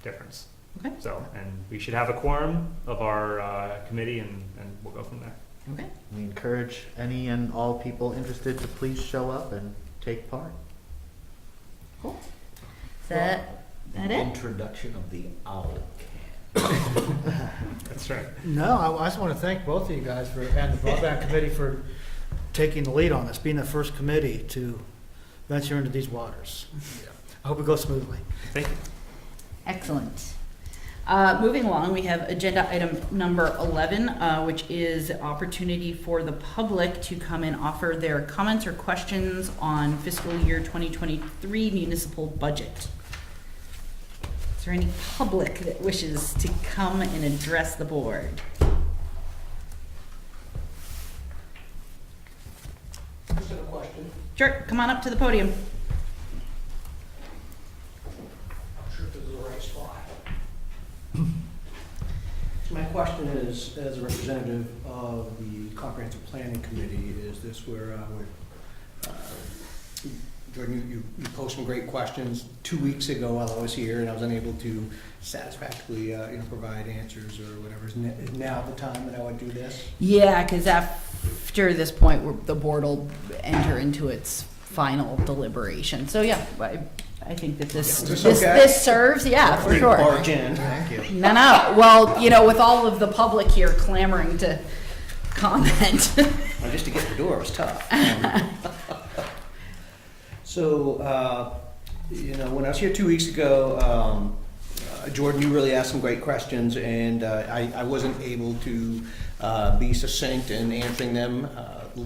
difference. Okay. So, and we should have a quorum of our committee and we'll go from there. Okay. We encourage any and all people interested to please show up and take part. Cool. Is that it? Introduction of the owl. That's right. No, I just want to thank both of you guys and the broadband committee for taking the lead on this, being the first committee to venture into these waters. I hope it goes smoothly. Thank you. Excellent. Moving along, we have agenda item number 11, which is opportunity for the public to come and offer their comments or questions on fiscal year 2023 municipal budget. Is there any public that wishes to come and address the board? Just have a question. Sure, come on up to the podium. Not sure if this is the right spot. So my question is, as a representative of the Comprehensive Planning Committee, is this where, Jordan, you posed some great questions 2 weeks ago while I was here, and I was unable to satisfactorily, provide answers or whatever. Is now the time that I would do this? Yeah, because after this point, the board will enter into its final deliberation. So yeah, I think that this Is this okay? this serves, yeah, for sure. Barge in. Thank you. No, well, with all of the public here clamoring to comment. Well, just to get the door was tough. So, when I was here 2 weeks ago, Jordan, you really asked some great questions, and I wasn't able to be succinct in answering them,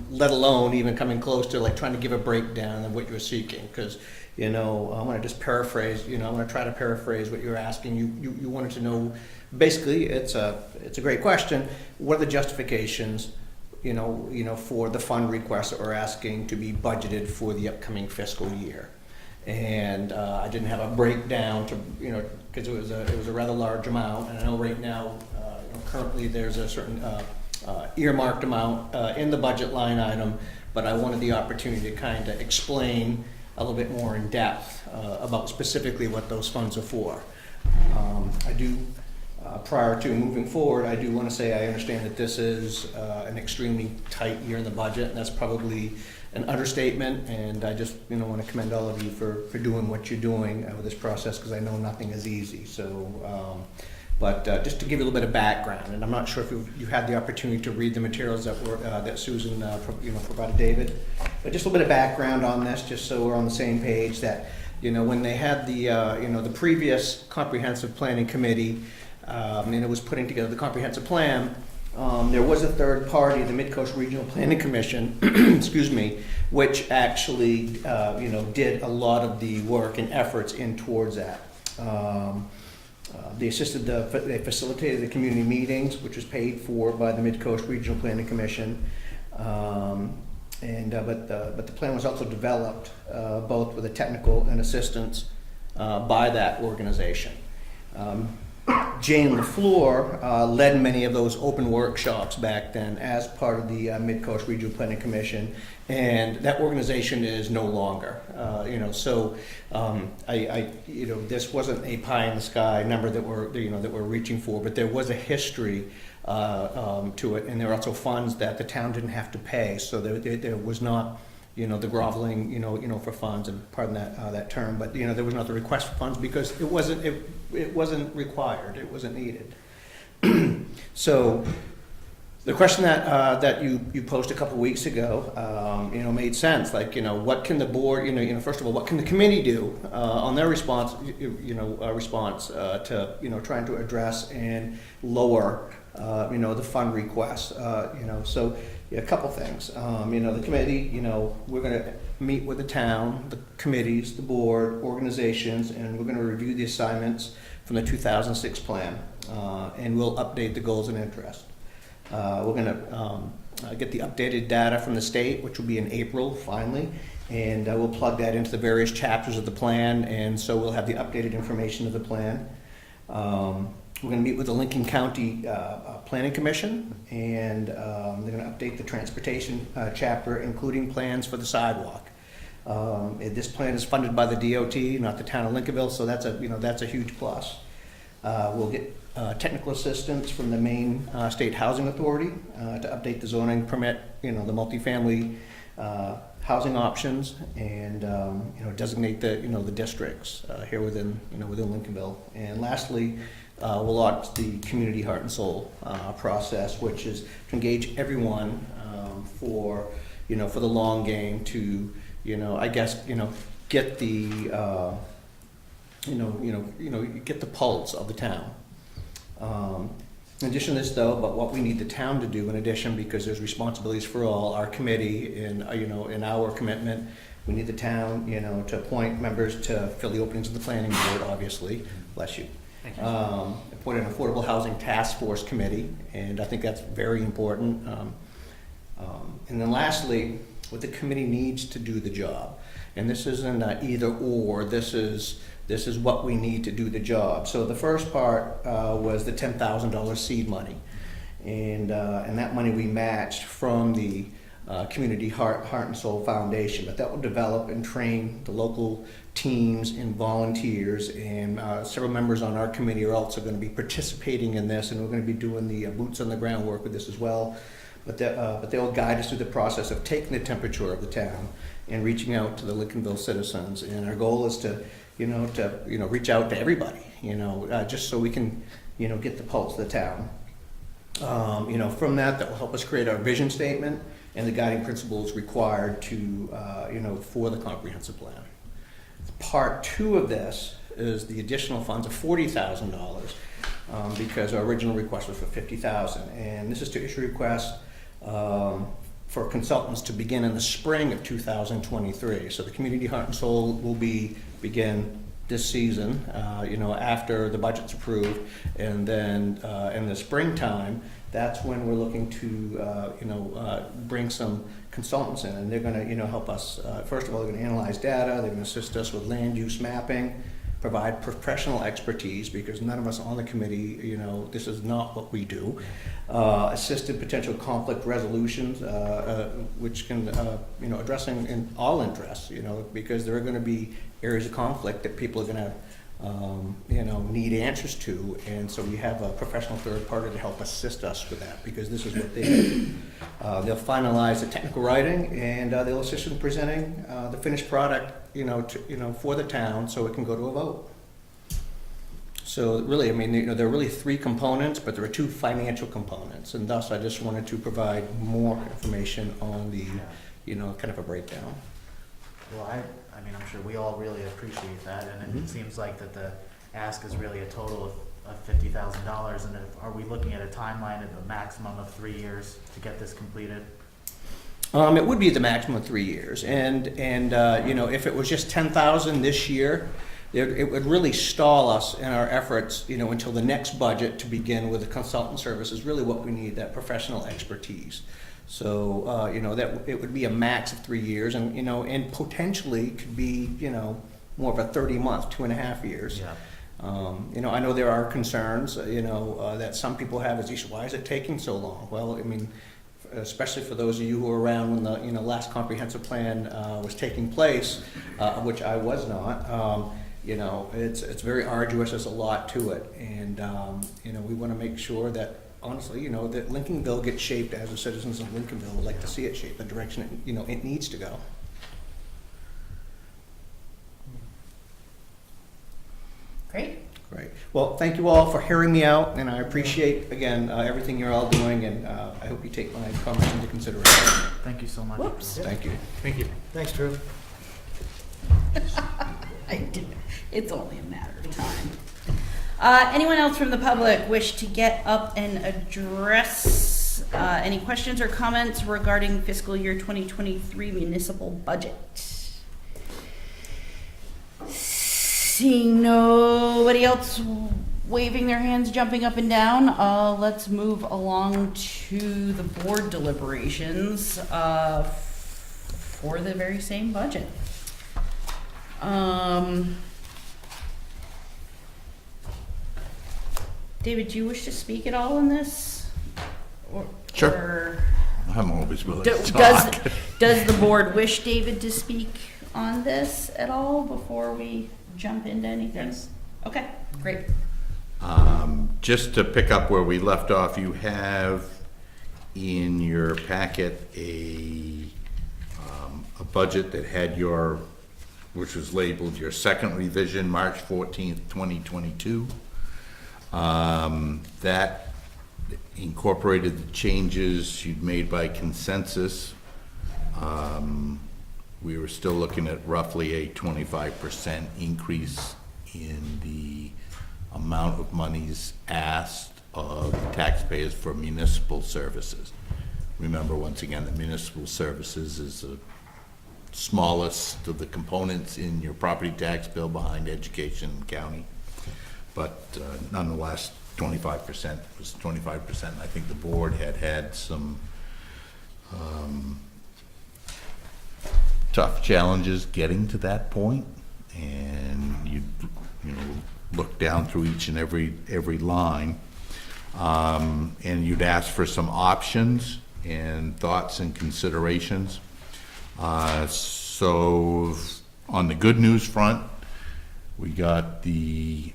let alone even coming close to trying to give a breakdown of what you were seeking. Because, I'm going to just paraphrase. I'm going to try to paraphrase what you were asking. You wanted to know, basically, it's a great question. What are the justifications? For the fund requests that we're asking to be budgeted for the upcoming fiscal year. And I didn't have a breakdown to, because it was a rather large amount. And I know right now, currently there's a certain earmarked amount in the budget line item, but I wanted the opportunity to kind of explain a little bit more in depth about specifically what those funds are for. I do prior to moving forward, I do want to say I understand that this is an extremely tight year in the budget, and that's probably an understatement, and I just want to commend all of you for doing what you're doing with this process, because I know nothing is easy. So, but just to give you a little bit of background, and I'm not sure if you had the opportunity to read the materials that Susan provided David, but just a little bit of background on this, just so we're on the same page. That when they had the previous comprehensive planning committee, and it was putting together the comprehensive plan. There was a third party, the Mid-Coast Regional Planning Commission, excuse me, which actually, did a lot of the work and efforts in towards that. They facilitated the community meetings, which was paid for by the Mid-Coast Regional Planning Commission. But the plan was also developed both with a technical and assistance by that organization. Jane LaFleur led many of those open workshops back then as part of the Mid-Coast Regional Planning Commission, and that organization is no longer. This wasn't a pie in the sky number that we're reaching for, but there was a history to it, and there were also funds that the town didn't have to pay, so there was not the groveling, for funds, and pardon that term, but there was not the request for funds because it wasn't required, it wasn't needed. So the question that you posed a couple weeks ago, made sense. Like, what can the board, first of all, what can the committee do on their response, to trying to address and lower, the fund requests, so. Yeah, a couple things. The committee, we're going to meet with the town, the committees, the board, organizations, and we're going to review the assignments from the 2006 plan, and we'll update the goals and interest. We're going to get the updated data from the state, which will be in April, finally, and we'll plug that into the various chapters of the plan, and so we'll have the updated information of the plan. We're going to meet with the Lincoln County Planning Commission, and they're going to update the transportation chapter, including plans for the sidewalk. This plan is funded by the DOT, not the town of Lincolnville, so that's a huge plus. We'll get technical assistance from the Maine State Housing Authority to update the zoning permit, the multifamily housing options, and designate the districts here within Lincolnville. And lastly, we'll launch the community heart and soul process, which is to engage everyone for the long game to get the get the pulse of the town. In addition to this, though, but what we need the town to do in addition, because there's responsibilities for all, our committee and in our commitment, we need the town to appoint members to fill the openings of the planning board, obviously. Bless you. Appoint an affordable housing task force committee, and I think that's very important. And then lastly, what the committee needs to do the job, and this isn't either or. This is what we need to do the job. So the first part was the $10,000 seed money, and that money we matched from the Community Heart and Soul Foundation, but that will develop and train the local teams and volunteers, and several members on our committee are also going to be participating in this, and we're going to be doing the boots on the ground work with this as well. But they'll guide us through the process of taking the temperature of the town and reaching out to the Lincolnville citizens. And our goal is to reach out to everybody, just so we can, get the pulse of the town. From that will help us create our vision statement and the guiding principles required to, for the comprehensive plan. Part 2 of this is the additional funds of $40,000 because our original request was for $50,000, and this is to issue requests for consultants to begin in the spring of 2023. So the Community Heart and Soul will begin this season, after the budget's approved, and then in the springtime, that's when we're looking to, bring some consultants in, and they're going to, help us. First of all, they're going to analyze data. They're going to assist us with land use mapping, provide professional expertise, because none of us on the committee, this is not what we do. Assist in potential conflict resolutions, which can, addressing in all interests, because there are going to be areas of conflict that people are going to need answers to. And so we have a professional third party to help assist us with that, because this is what they do. They'll finalize the technical writing, and they'll assist in presenting the finished product, for the town, so it can go to a vote. So really, I mean, there are really three components, but there are two financial components, and thus I just wanted to provide more information on the, kind of a breakdown. Well, I mean, I'm sure we all really appreciate that, and it seems like that the ask is really a total of $50,000, and are we looking at a timeline of a maximum of 3 years to get this completed? It would be the maximum of 3 years, and if it was just 10,000 this year, it would really stall us in our efforts, until the next budget to begin with the consultant service is really what we need, that professional expertise. So, that it would be a max of 3 years, and potentially could be, more of a 30-month, 2.5 years. Yeah. I know there are concerns, that some people have is, why is it taking so long? Well, I mean, especially for those of you who were around when the, last comprehensive plan was taking place, which I was not. It's very arduous. There's a lot to it, and we want to make sure that, honestly, that Lincolnville gets shaped as the citizens of Lincolnville would like to see it shaped, the direction it needs to go. Great. Great. Well, thank you all for hearing me out, and I appreciate, again, everything you're all doing, and I hope you take my comments into consideration. Thank you so much. Whoops. Thank you. Thank you. Thanks, Drew. I did. It's only a matter of time. Anyone else from the public wish to get up and address any questions or comments regarding fiscal year 2023 municipal budget? Seeing nobody else waving their hands, jumping up and down, let's move along to the board deliberations for the very same budget. David, do you wish to speak at all on this? Sure. Or I'm always willing to talk. does the board wish David to speak on this at all before we jump into anything? Yes. Okay, great. Just to pick up where we left off, you have in your packet a budget that had which was labeled your second revision, March 14th, 2022. That incorporated the changes you'd made by consensus. We were still looking at roughly a 25% increase in the amount of monies asked of taxpayers for municipal services. Remember, once again, that municipal services is the smallest of the components in your property tax bill behind education and county. But nonetheless, 25% was 25%. I think the board had some tough challenges getting to that point, and you look down through each and every line, and you'd ask for some options and thoughts and considerations. So on the good news front, we got the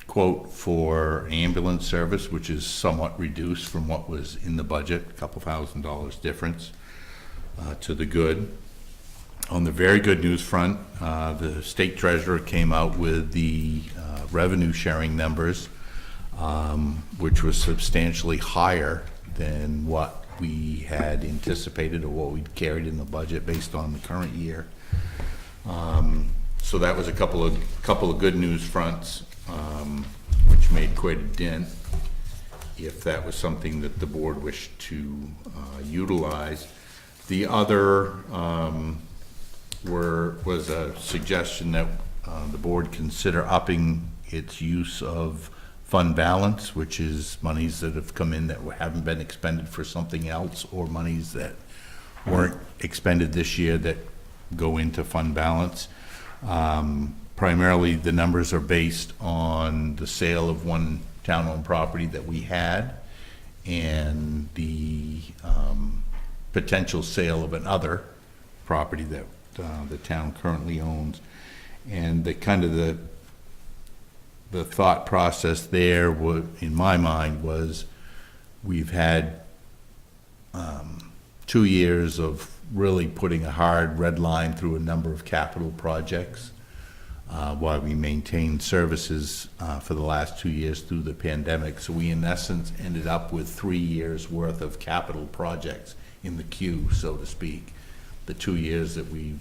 quote for ambulance service, which is somewhat reduced from what was in the budget, a couple $1,000 difference to the good. On the very good news front, the state treasurer came out with the revenue sharing numbers, which was substantially higher than what we had anticipated or what we'd carried in the budget based on the current year. So that was a couple of good news fronts, which made quite a dent, if that was something that the board wished to utilize. The other was a suggestion that the board consider upping its use of fund balance, which is monies that have come in that haven't been expended for something else, or monies that weren't expended this year that go into fund balance. Primarily, the numbers are based on the sale of one town-owned property that we had, and the potential sale of another property that the town currently owns. And the the thought process there in my mind was we've had 2 years of really putting a hard red line through a number of capital projects while we maintained services for the last 2 years through the pandemic. So we, in essence, ended up with 3 years' worth of capital projects in the queue, so to speak. The 2 years that we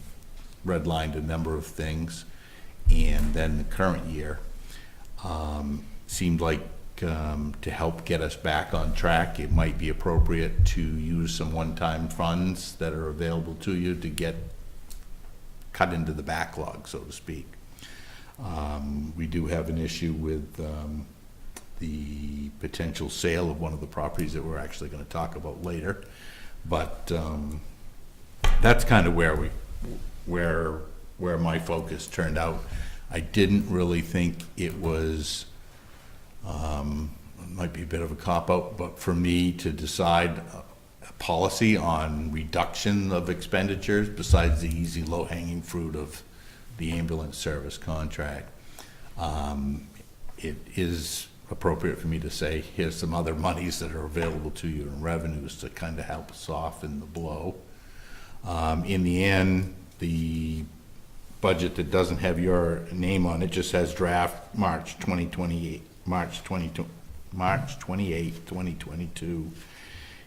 redlined a number of things, and then the current year seemed like to help get us back on track, it might be appropriate to use some one-time funds that are available to you to get cut into the backlog, so to speak. We do have an issue with the potential sale of one of the properties that we're actually going to talk about later, but that's kind of where my focus turned out. I didn't really think it was, it might be a bit of a cop-out, but for me to decide a policy on reduction of expenditures besides the easy low-hanging fruit of the ambulance service contract, it is appropriate for me to say, here's some other monies that are available to you in revenues to kind of help soften the blow. In the end, the budget that doesn't have your name on it just has draft March 28, 2022.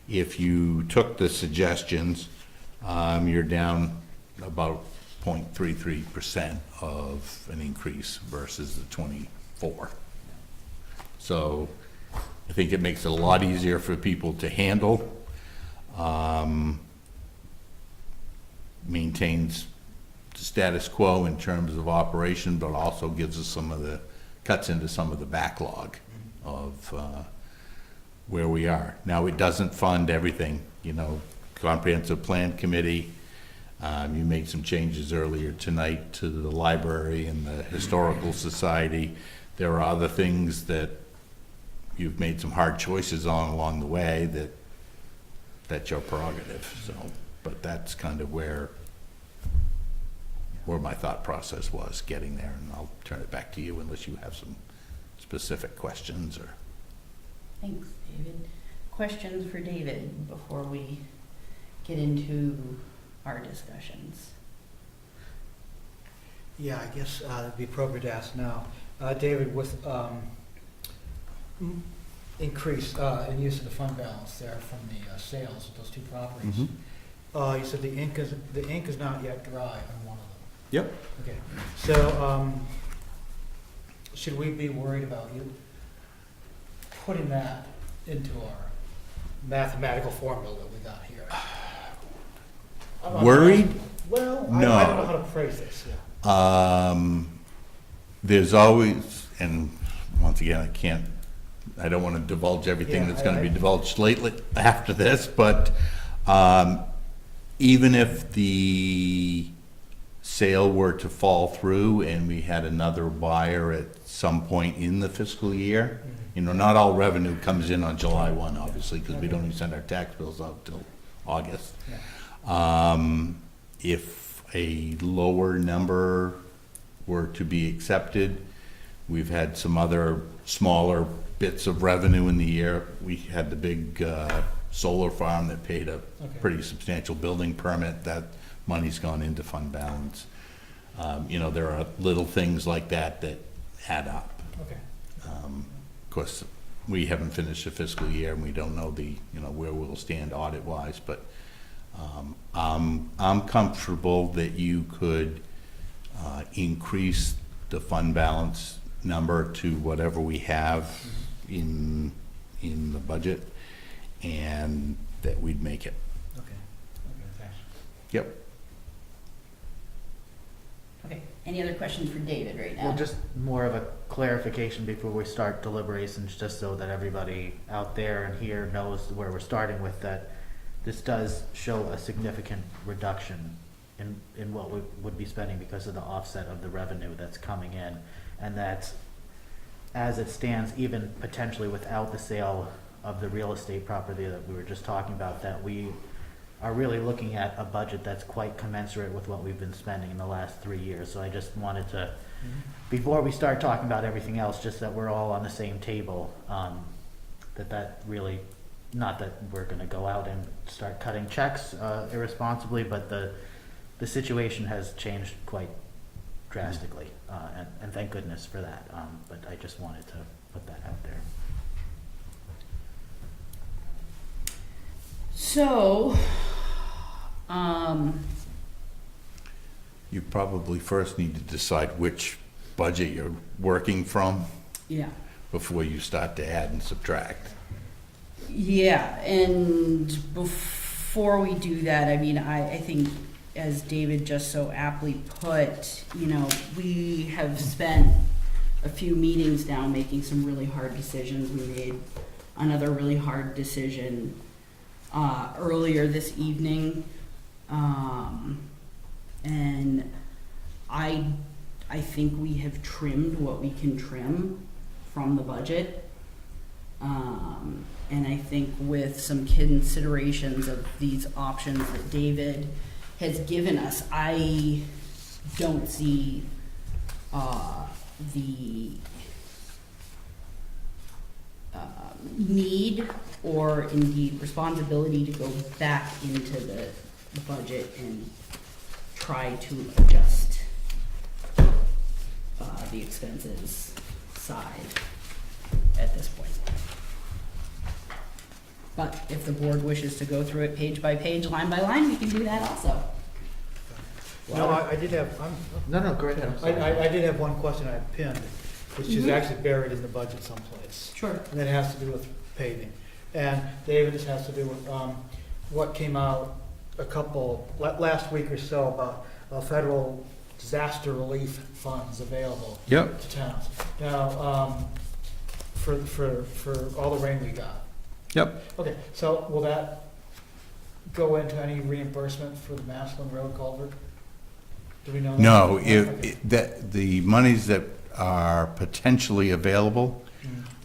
If you took the suggestions, you're down about 0.33% of an increase versus the 24. So I think it makes it a lot easier for people to handle. Maintains the status quo in terms of operation, but also gives us cuts into some of the backlog of where we are. Now, it doesn't fund everything, Comprehensive Plan Committee. You made some changes earlier tonight to the library and the Historical Society. There are other things that you've made some hard choices on along the way that's your prerogative. So, but that's kind of where my thought process was getting there, and I'll turn it back to you unless you have some specific questions or. Thanks, David. Questions for David before we get into our discussions? Yeah, I guess it'd be appropriate to ask now. David, with increase in use of the fund balance there from the sales of those two properties, you said the ink is not yet dry on one of them. Yep. Okay, so should we be worried about you putting that into our mathematical formula that we got here? Worried? Well, No. I don't know how to phrase this. Yeah. There's always, and once again, I don't want to divulge everything that's going to be divulged lately after this, but even if the sale were to fall through and we had another buyer at some point in the fiscal year, not all revenue comes in on July 1, obviously, because we don't even send our tax bills out till August. Yeah. If a lower number were to be accepted, we've had some other smaller bits of revenue in the year. We had the big solar farm that paid a pretty substantial building permit. That money's gone into fund balance. There are little things like that add up. Okay. Of course, we haven't finished the fiscal year and we don't know where we'll stand audit wise, but I'm comfortable that you could increase the fund balance number to whatever we have in the budget, and that we'd make it. Okay, thanks. Yep. Okay, any other questions for David right now? Well, just more of a clarification before we start deliberations, just so that everybody out there and here knows where we're starting with, that this does show a significant reduction in what we would be spending because of the offset of the revenue that's coming in. And that's, as it stands, even potentially without the sale of the real estate property that we were just talking about, that we are really looking at a budget that's quite commensurate with what we've been spending in the last 3 years. So I just wanted to before we start talking about everything else, just that we're all on the same table, that really, not that we're gonna go out and start cutting checks irresponsibly, but the situation has changed quite drastically, and thank goodness for that. But I just wanted to put that out there. So, You probably first need to decide which budget you're working from yeah. before you start to add and subtract. Yeah, and before we do that, I mean, I think, as David just so aptly put, you know, we have spent a few meetings now making some really hard decisions. We made another really hard decision earlier this evening, and I think we have trimmed what we can trim from the budget. And I think with some considerations of these options that David has given us, I don't see the need or indeed responsibility to go back into the budget and try to adjust the expenses side at this point. But if the board wishes to go through it page by page, line by line, we can do that also. No, I did have, No, go ahead. I did have one question I had pinned, which is actually buried in the budget someplace. Sure. And that has to do with paving. And David, this has to do with what came out last week or so about federal disaster relief funds available Yep. to towns. Now, for all the rain we got. Yep. Okay, so will that go into any reimbursement for the Maslin Road culvert? Do we know that? No, Okay. the monies that are potentially available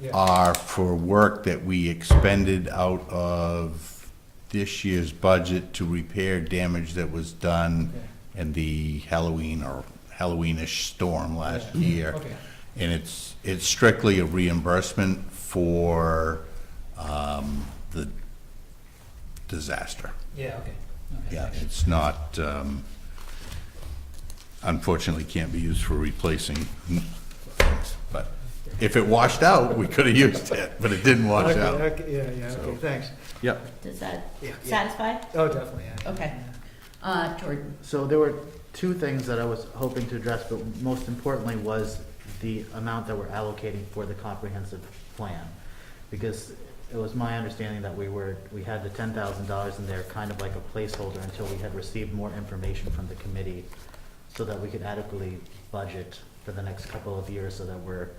Yeah. are for work that we expended out of this year's budget to repair damage that was done Okay. in the Halloween or Halloweenish storm last year. Okay. And it's strictly a reimbursement for the disaster. Yeah, okay. Okay, Yeah, thanks. it's not, unfortunately can't be used for replacing things. But if it washed out, we could have used it, but it didn't wash Okay, out. okay, yeah, okay, So- thanks. Yep. Does that Yeah, yeah. satisfy? Oh, definitely, yeah. Okay. Jordan? So there were two things that I was hoping to address, but most importantly was the amount that we're allocating for the comprehensive plan. Because it was my understanding that we had the $10,000 in there kind of like a placeholder until we had received more information from the committee so that we could adequately budget for the next couple of years, so that we're,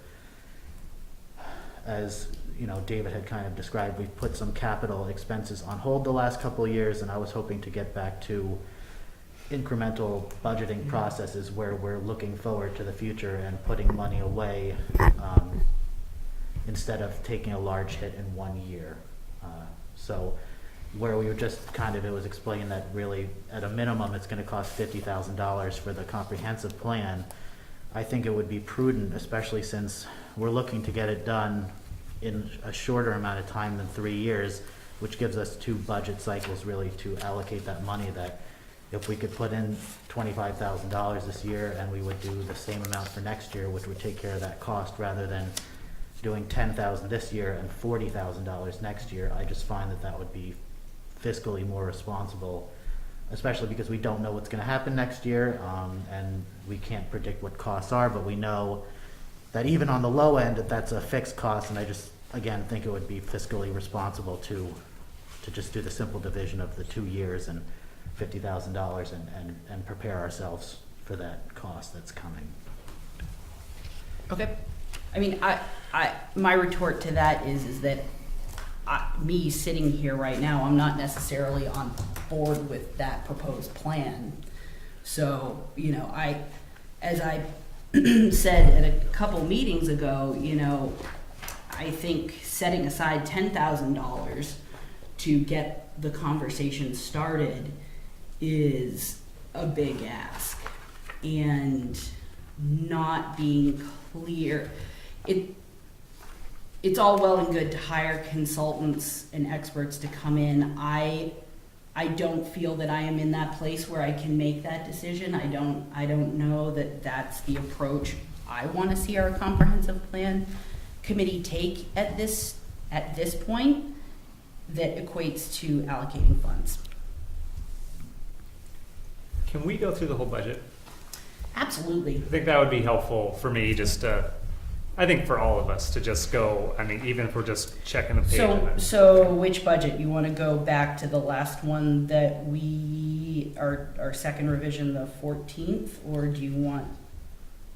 as you know, David had kind of described, we've put some capital expenses on hold the last couple of years, and I was hoping to get back to incremental budgeting processes where we're looking forward to the future and putting money away, instead of taking a large hit in 1 year. So where we were just kind of, it was explained that really at a minimum, it's gonna cost $50,000 for the comprehensive plan. I think it would be prudent, especially since we're looking to get it done in a shorter amount of time than 3 years, which gives us 2 budget cycles really to allocate that money, that if we could put in $25,000 this year and we would do the same amount for next year, which would take care of that cost, rather than doing $10,000 this year and $40,000 next year, I just find that that would be fiscally more responsible, especially because we don't know what's gonna happen next year, and we can't predict what costs are, but we know that even on the low end, that's a fixed cost, and I just, again, think it would be fiscally responsible to just do the simple division of the 2 years and $50,000 and prepare ourselves for that cost that's coming. Okay. I mean, my retort to that is that me sitting here right now, I'm not necessarily on board with that proposed plan. So, you know, as I said at a couple meetings ago, you know, I think setting aside $10,000 to get the conversation started is a big ask. And not being clear. It's all well and good to hire consultants and experts to come in. I don't feel that I am in that place where I can make that decision. I don't know that that's the approach I want to see our comprehensive plan committee take at this point that equates to allocating funds. Can we go through the whole budget? Absolutely. I think that would be helpful for me, just to, I think for all of us to just go, I mean, even if we're just checking the page. and then- So which budget? You want to go back to the last one that our second revision, the 14th, or do you want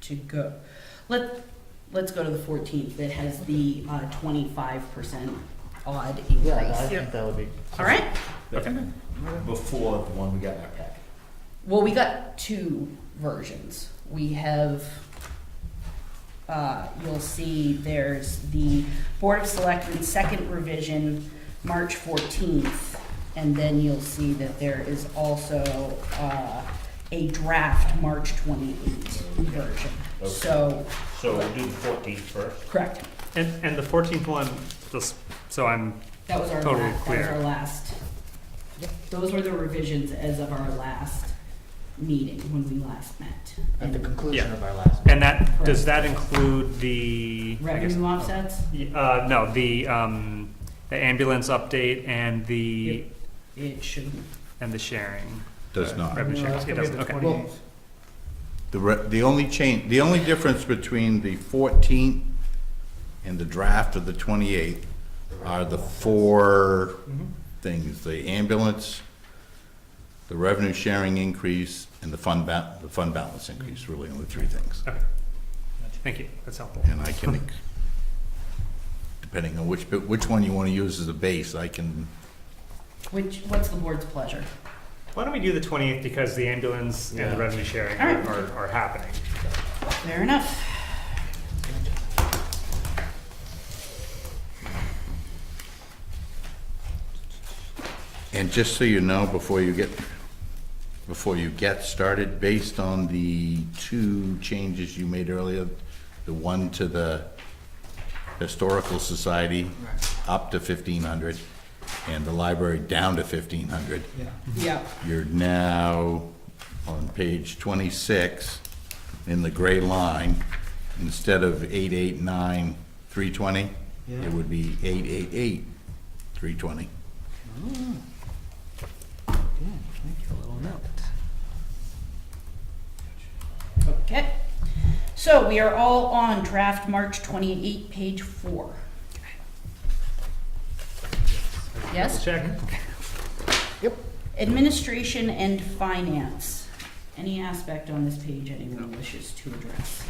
to go? Let's go to the 14th that has the 25% odd increase. Yeah, I think that would be. All right. Okay. Before the one we got in our packet. Well, we got two versions. We have, you'll see there's the Board of Selectmen second revision, March 14th, and then you'll see that there is also a draft March 28th version. Okay. So, So we'll do the 14th first. correct. And the 14th one, just so I'm That was our Totally last, clear. that was our last. Those were the revisions as of our last meeting, when we last met. At the And conclusion Yeah. of our last meeting. and that, does that include the? I guess- revenue offsets, No, the ambulance update and the, it should, and the sharing. Does not. Revenue No, sharing, that's it gonna be doesn't, the okay. 28th. The only change, the only difference between the 14th and the draft of the 28th are the four things: the ambulance, the revenue sharing increase, and the fund balance increase. Really, only three things. Okay. Thank you, that's helpful. And I can, depending on which one you want to use as a base, I can. what's the board's pleasure? Why don't we do the 28th, because the ambulance and Yeah. the revenue sharing All right. are happening. Fair enough. And just so you know, before you get started, based on the two changes you made earlier, the one to the Historical Society up to 1,500, and the library down to 1,500, Yeah. Yeah. you're now on page 26, in the gray line, instead of 889,320, Yeah. it would be 888,320. Okay. So we are all on draft March 28, page 4. Yes? Check. Administration and finance. Any aspect on this page anyone wishes to address?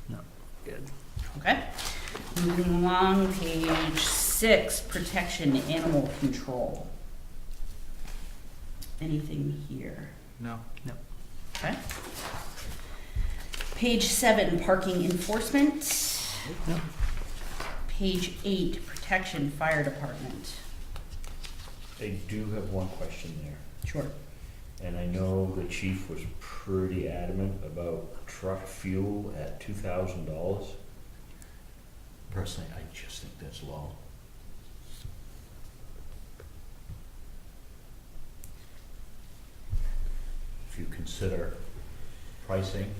No, good. Okay. Moving along, page 6, protection, animal control. Anything here? No. Okay. Page 7, parking enforcement. Page 8, protection, fire department. I do have one question there. Sure. And I know the chief was pretty adamant about truck fuel at $2,000. Personally, I just think that's low. If you consider pricing,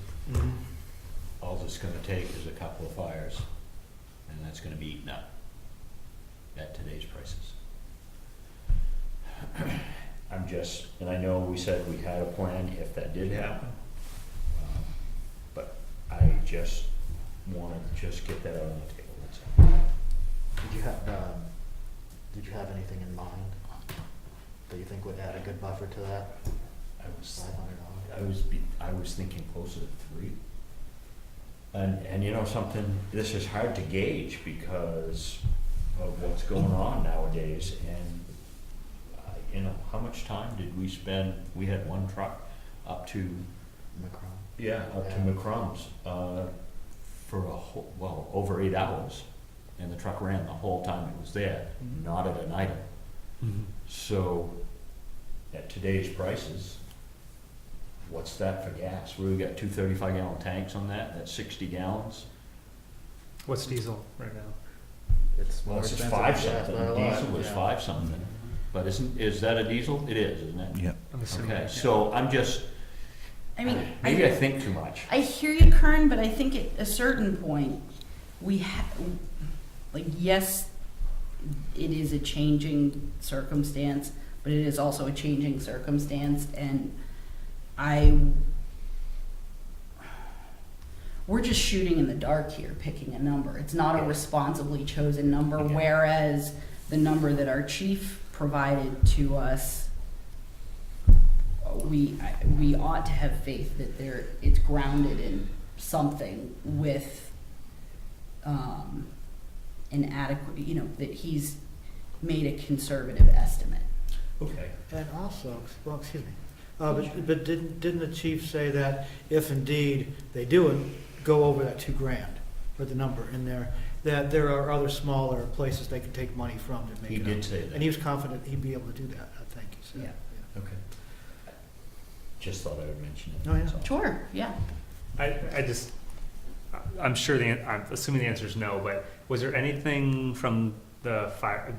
all it's gonna take is a couple of fires, and that's gonna be eaten up at today's prices. I'm just, and I know we said we had a plan if that did happen, but I just wanna just get that out on the table, that's all. Did you have anything in mind that you think would add a good buffer to that? $500. I was thinking closer to 3. And you know something, this is hard to gauge because of what's going on nowadays, and you know, how much time did we spend? We had one truck up to up to McCrum's for a whole, well, over 8 hours, and the truck ran the whole time it was there, not at an item. So at today's prices, what's that for gas? We got 2 35-gallon tanks on that, that's 60 gallons. What's diesel right now? It's Well, more it's just expensive 5 than gas something, by a lot, diesel is yeah. 5 something. But is that a diesel? It is, isn't it? Yep. I'm assuming. Okay, yeah. so I'm just, I mean, maybe I think too much. I hear you, Kern, but I think at a certain point, yes, it is a changing circumstance, but it is also a changing circumstance, and we're just shooting in the dark here, picking a number. It's not a responsibly chosen number, whereas the number that our chief provided to us, we ought to have faith that it's grounded in something with an adequate, that he's made a conservative estimate. Okay. And also, well, excuse me, but didn't the chief say that if indeed they do go over that $2,000 or the number in there, that there are other smaller places they can take money from to make it He up? did say that. And he was confident he'd be able to do that, I think he said. Yeah. Okay. Just thought I would mention it. Oh, yeah. that's all. Sure, yeah. I'm sure I'm assuming the answer is no, but was there anything from the fire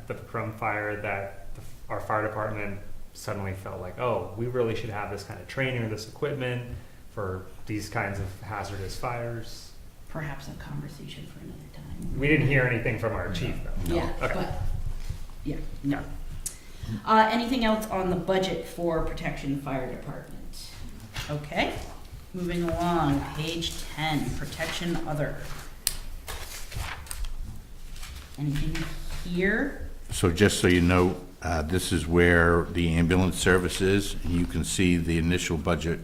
that our fire department suddenly felt like, oh, we really should have this kind of training or this equipment for these kinds of hazardous fires? Perhaps a conversation for another time. We didn't hear anything from our chief, though. Yeah, Okay. but, yeah, no. Anything else on the budget for protection fire department? Okay, moving along, page 10, protection other. Anything here? So just so you know, this is where the ambulance service is. You can see the initial budget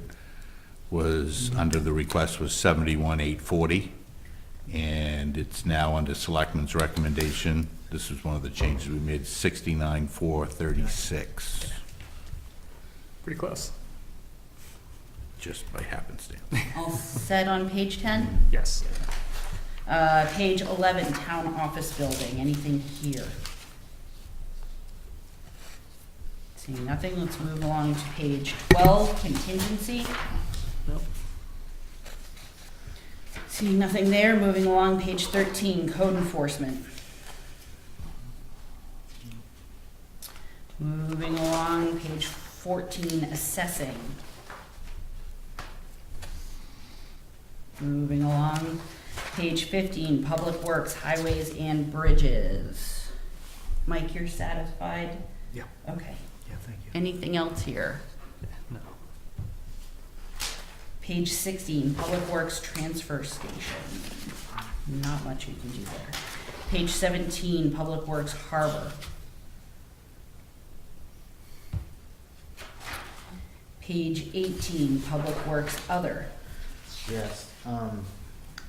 was, under the request, was 71,840, and it's now under Selectmen's recommendation. This is one of the changes we made, 69,436, Pretty close. just by happenstance. All set on page 10? Yes. Page 11, town office building, anything here? Seeing nothing, let's move along to page 12, contingency. Nope. Seeing nothing there, moving along, page 13, code enforcement. Moving along, page 14, assessing. Moving along, page 15, public works, highways and bridges. Mike, you're satisfied? Yeah. Okay. Yeah, thank you. Anything else here? No. Page 16, Public Works Transfer Station. Not much you can do there. Page 17, Public Works Harbor. Page 18, Public Works Other. Yes,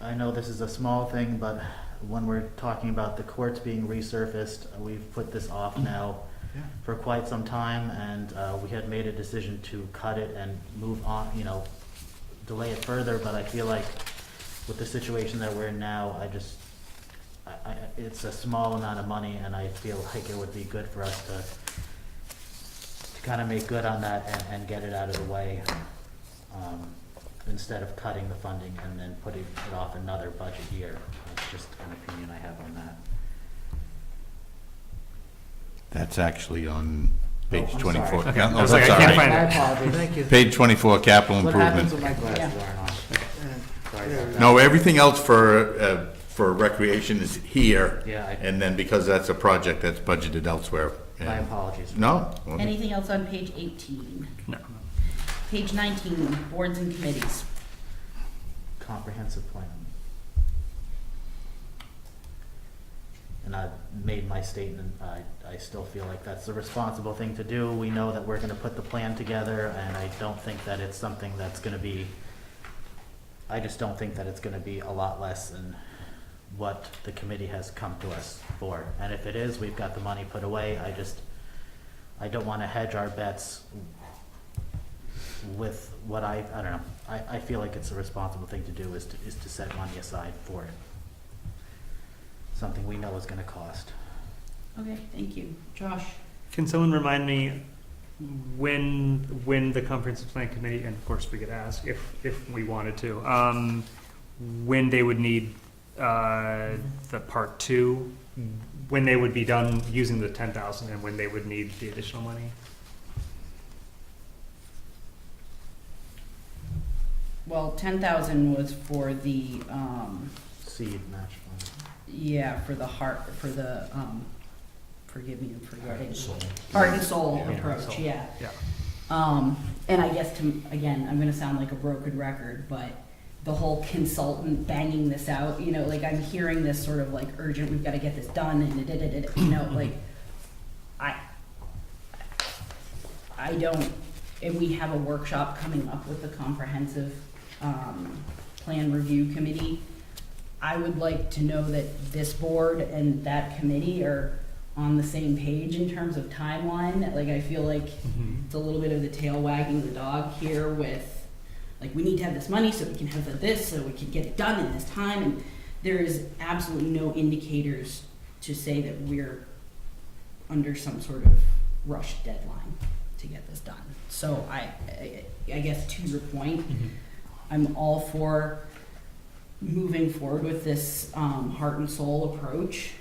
I know this is a small thing, but when we're talking about the courts being resurfaced, we've put this off now Yeah. for quite some time, and we had made a decision to cut it and move on, delay it further, but I feel like with the situation that we're in now, it's a small amount of money, and I feel like it would be good for us to kind of make good on that and get it out of the way, instead of cutting the funding and then putting it off another budget year. That's just an opinion I have on that. That's actually on page Oh, I'm 24. sorry. Okay. No, I was that's like, I all can't right. find My it. apologies. Thank you. Page 24, capital What happens when improvement. my glasses Yeah. aren't on? Sorry about that. No, everything else for recreation is here, Yeah, and then because that's a project that's budgeted elsewhere. my And- apologies. No? Anything else on page 18? No. Page 19, Boards and Committees. Comprehensive plan. And I've made my statement, I still feel like that's the responsible thing to do. We know that we're gonna put the plan together, and I don't think that it's something that's gonna be, I just don't think that it's gonna be a lot less than what the committee has come to us for. And if it is, we've got the money put away. I don't wanna hedge our bets with what I don't know. I feel like it's a responsible thing to do is to set money aside for it. Something we know is gonna cost. Okay, thank you. Josh? Can someone remind me when the comprehensive plan committee, and of course we could ask if we wanted to, when they would need the part two, when they would be done using the 10,000 and when they would need the additional money. Well, 10,000 was for the, Seed match fund. yeah, for the forgive me for Heart and soul. heart and soul Yeah, approach, soul. yeah. Yeah. And I guess again, I'm gonna sound like a broken record, but the whole consultant banging this out, you know, like I'm hearing this sort of like urgent, we've gotta get this done, and you know, like, I don't, and we have a workshop coming up with the comprehensive, plan review committee. I would like to know that this board and that committee are on the same page in terms of timeline. Like, I feel like it's a little bit of the tail wagging the dog here with, like, we need to have this money so we can have this, so we can get it done in this time. And there is absolutely no indicators to say that we're under some sort of rush deadline to get this done. So I guess to your point, I'm all for moving forward with this heart and soul approach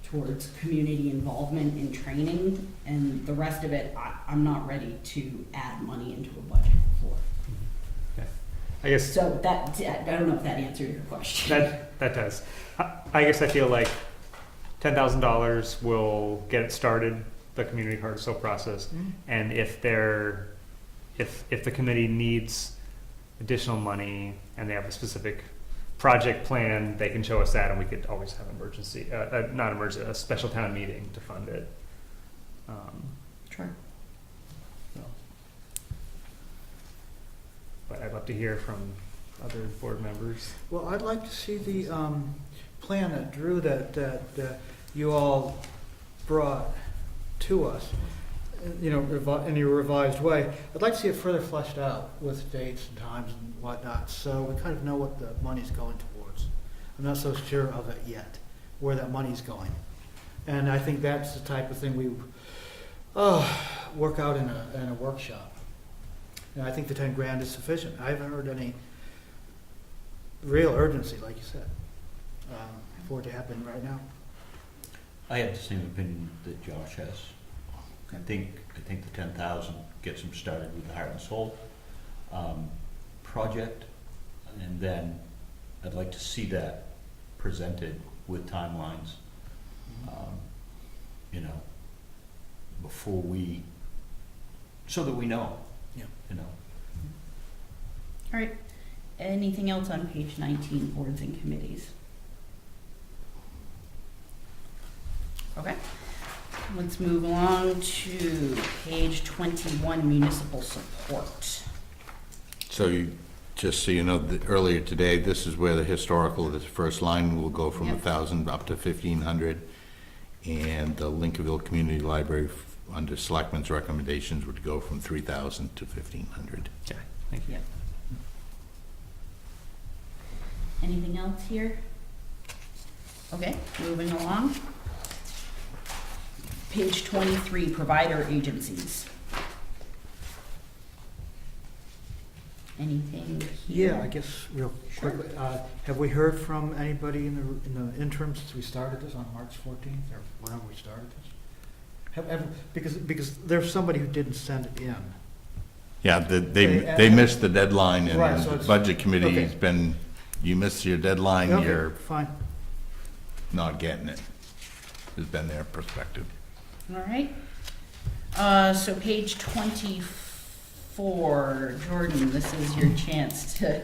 towards community involvement and training, and the rest of it, I'm not ready to add money into a budget for. I guess So that, I don't know if that answered your question. that does. I guess I feel like $10,000 will get it started, the community heart and soul process, and if the committee needs additional money and they have a specific project plan, they can show us that, and we could always have a special town meeting to fund it. Sure. So. But I'd love to hear from other board members. Well, I'd like to see the plan that Drew, that you all brought to us, you know, in your revised way. I'd like to see it further fleshed out with dates and times and whatnot, so we kind of know what the money's going towards. I'm not so sure of it yet, where that money's going. And I think that's the type of thing we work out in a workshop. And I think the 10 grand is sufficient. I haven't heard any real urgency, like you said, for it to happen right now. I have the same opinion that Josh has. I think the 10,000 gets them started with the heart and soul project, and then I'd like to see that presented with timelines, you know, before so that we know. Yeah. You know. All right. Anything else on page 19, boards and committees? Okay. Let's move along to page 21, municipal support. So just so you know, earlier today, this is where the historical, this first line will go from Yep. 1,000 up to 1,500. And the Lincolnville Community Library, under Selecmen's recommendations, would go from 3,000 to 1,500. Okay, thank you. Yep. Anything else here? Okay, moving along. Page 23, provider agencies. Anything here? Yeah, I guess real Sure. quickly, have we heard from anybody in the interim since we started this on March 14th, or whenever we started this? Because there's somebody who didn't send it in. Yeah, they missed the deadline, Right, and so the it's- budget committee's okay. been, you missed your deadline, Okay, you're fine. not getting it. Has been their perspective. All right. So page 24, Jordan, this is your chance to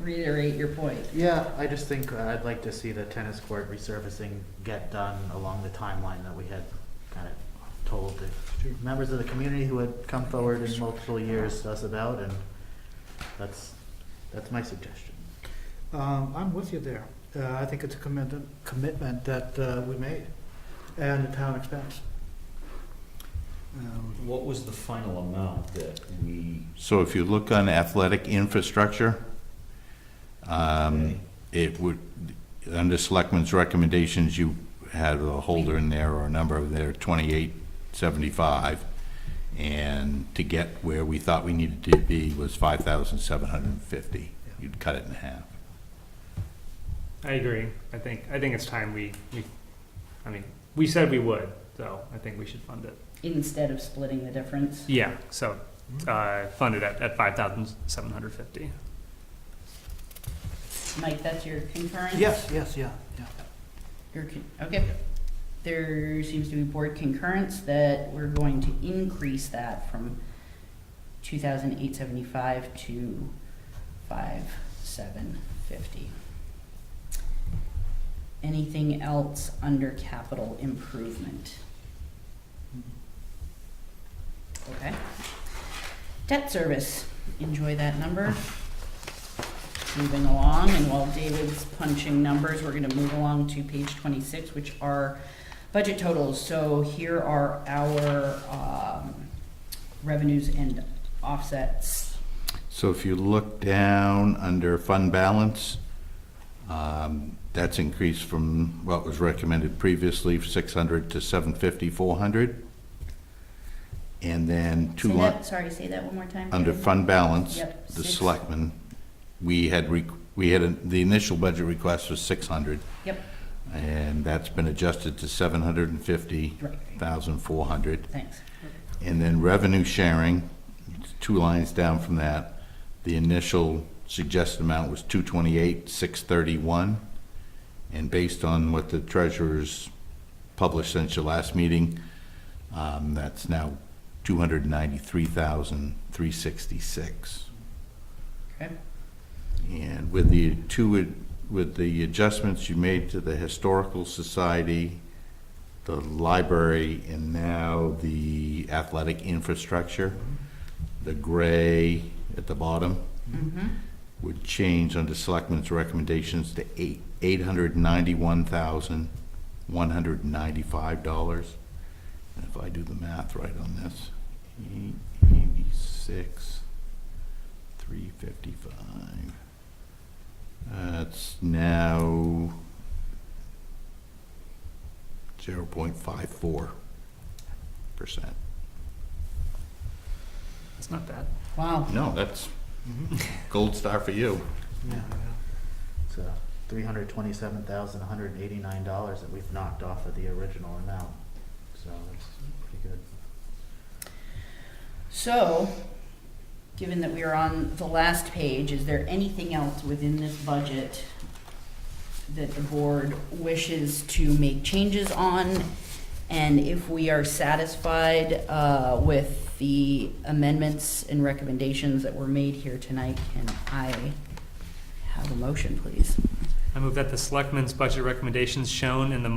reiterate your point. Yeah, I just think I'd like to see the tennis court resurfacing get done along the timeline that we had kind of told the members of the community who had come forward in multiple years to us about, and that's my suggestion. I'm with you there. I think it's a commitment that we made, and the town expects. What was the final amount that we? So if you look on athletic infrastructure, it would, under Selectmen's recommendations, you had a holder in there or a number of there, 2875. And to get where we thought we needed to be was 5,750. You'd cut it in half. I agree. I think it's time we said we would, so I think we should fund it. Instead of splitting the difference. Yeah, so, fund it at 5,750. Mike, that's your concurrence? Yes, yeah. Okay. There seems to be board concurrence that we're going to increase that from 2,875 to 5,750. Anything else under capital improvement? Okay. Debt service, enjoy that number. Moving along, and while David's punching numbers, we're gonna move along to page 26, which are budget totals. So here are our revenues and offsets. So if you look down under fund balance, that's increased from what was recommended previously, 600 to 750, 400. And then Say that one more time. under David. fund balance, Yep, the 6. selectmen, the initial budget request was 600. Yep, And that's been adjusted to 750,400. thanks. And then revenue sharing, 2 lines down from that, the initial suggested amount was 228,631. And based on what the treasurer's published since your last meeting, that's now 293,366. Okay. And with the adjustments you made to the Historical Society, the library, and now the athletic infrastructure, the gray at the bottom Mm-hmm. would change under Selectmen's recommendations to $891,195. And if I do the math right on this, 886, 355. That's now 0.54%. It's not bad. Wow. No, that's gold star for you. Yeah. It's $327,189 that we've knocked off of the original amount, so that's pretty good. So, given that we are on the last page, is there anything else within this budget that the board wishes to make changes on? And if we are satisfied with the amendments and recommendations that were made here tonight, can I have a motion, please? I move that the Selectmen's budget recommendations shown in the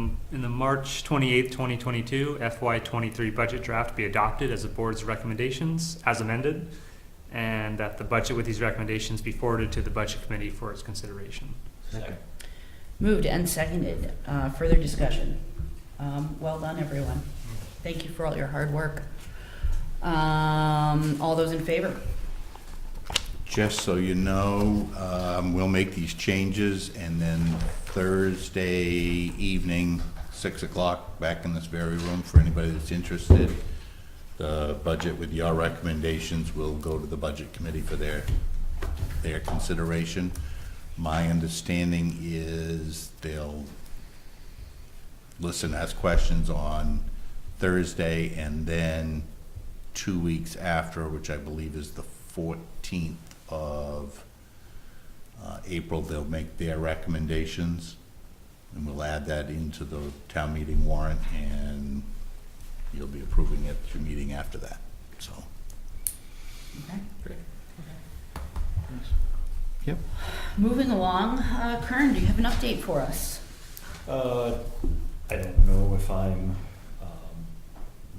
March 28th, 2022 FY23 budget draft be adopted as the board's recommendations as amended, and that the budget with these recommendations be forwarded to the budget committee for its consideration. Second. Moved and seconded. Further discussion? Well done, everyone. Thank you for all your hard work. All those in favor? Just so you know, we'll make these changes, and then Thursday evening, 6 o'clock, back in this very room for anybody that's interested. The budget with your recommendations will go to the budget committee for their consideration. My understanding is they'll listen, ask questions on Thursday, and then 2 weeks after, which I believe is the 14th of April, they'll make their recommendations, and we'll add that into the town meeting warrant, and you'll be approving it at your meeting after that, so. Okay. Great. Yep. Moving along, Kern, do you have an update for us? I don't know if I'm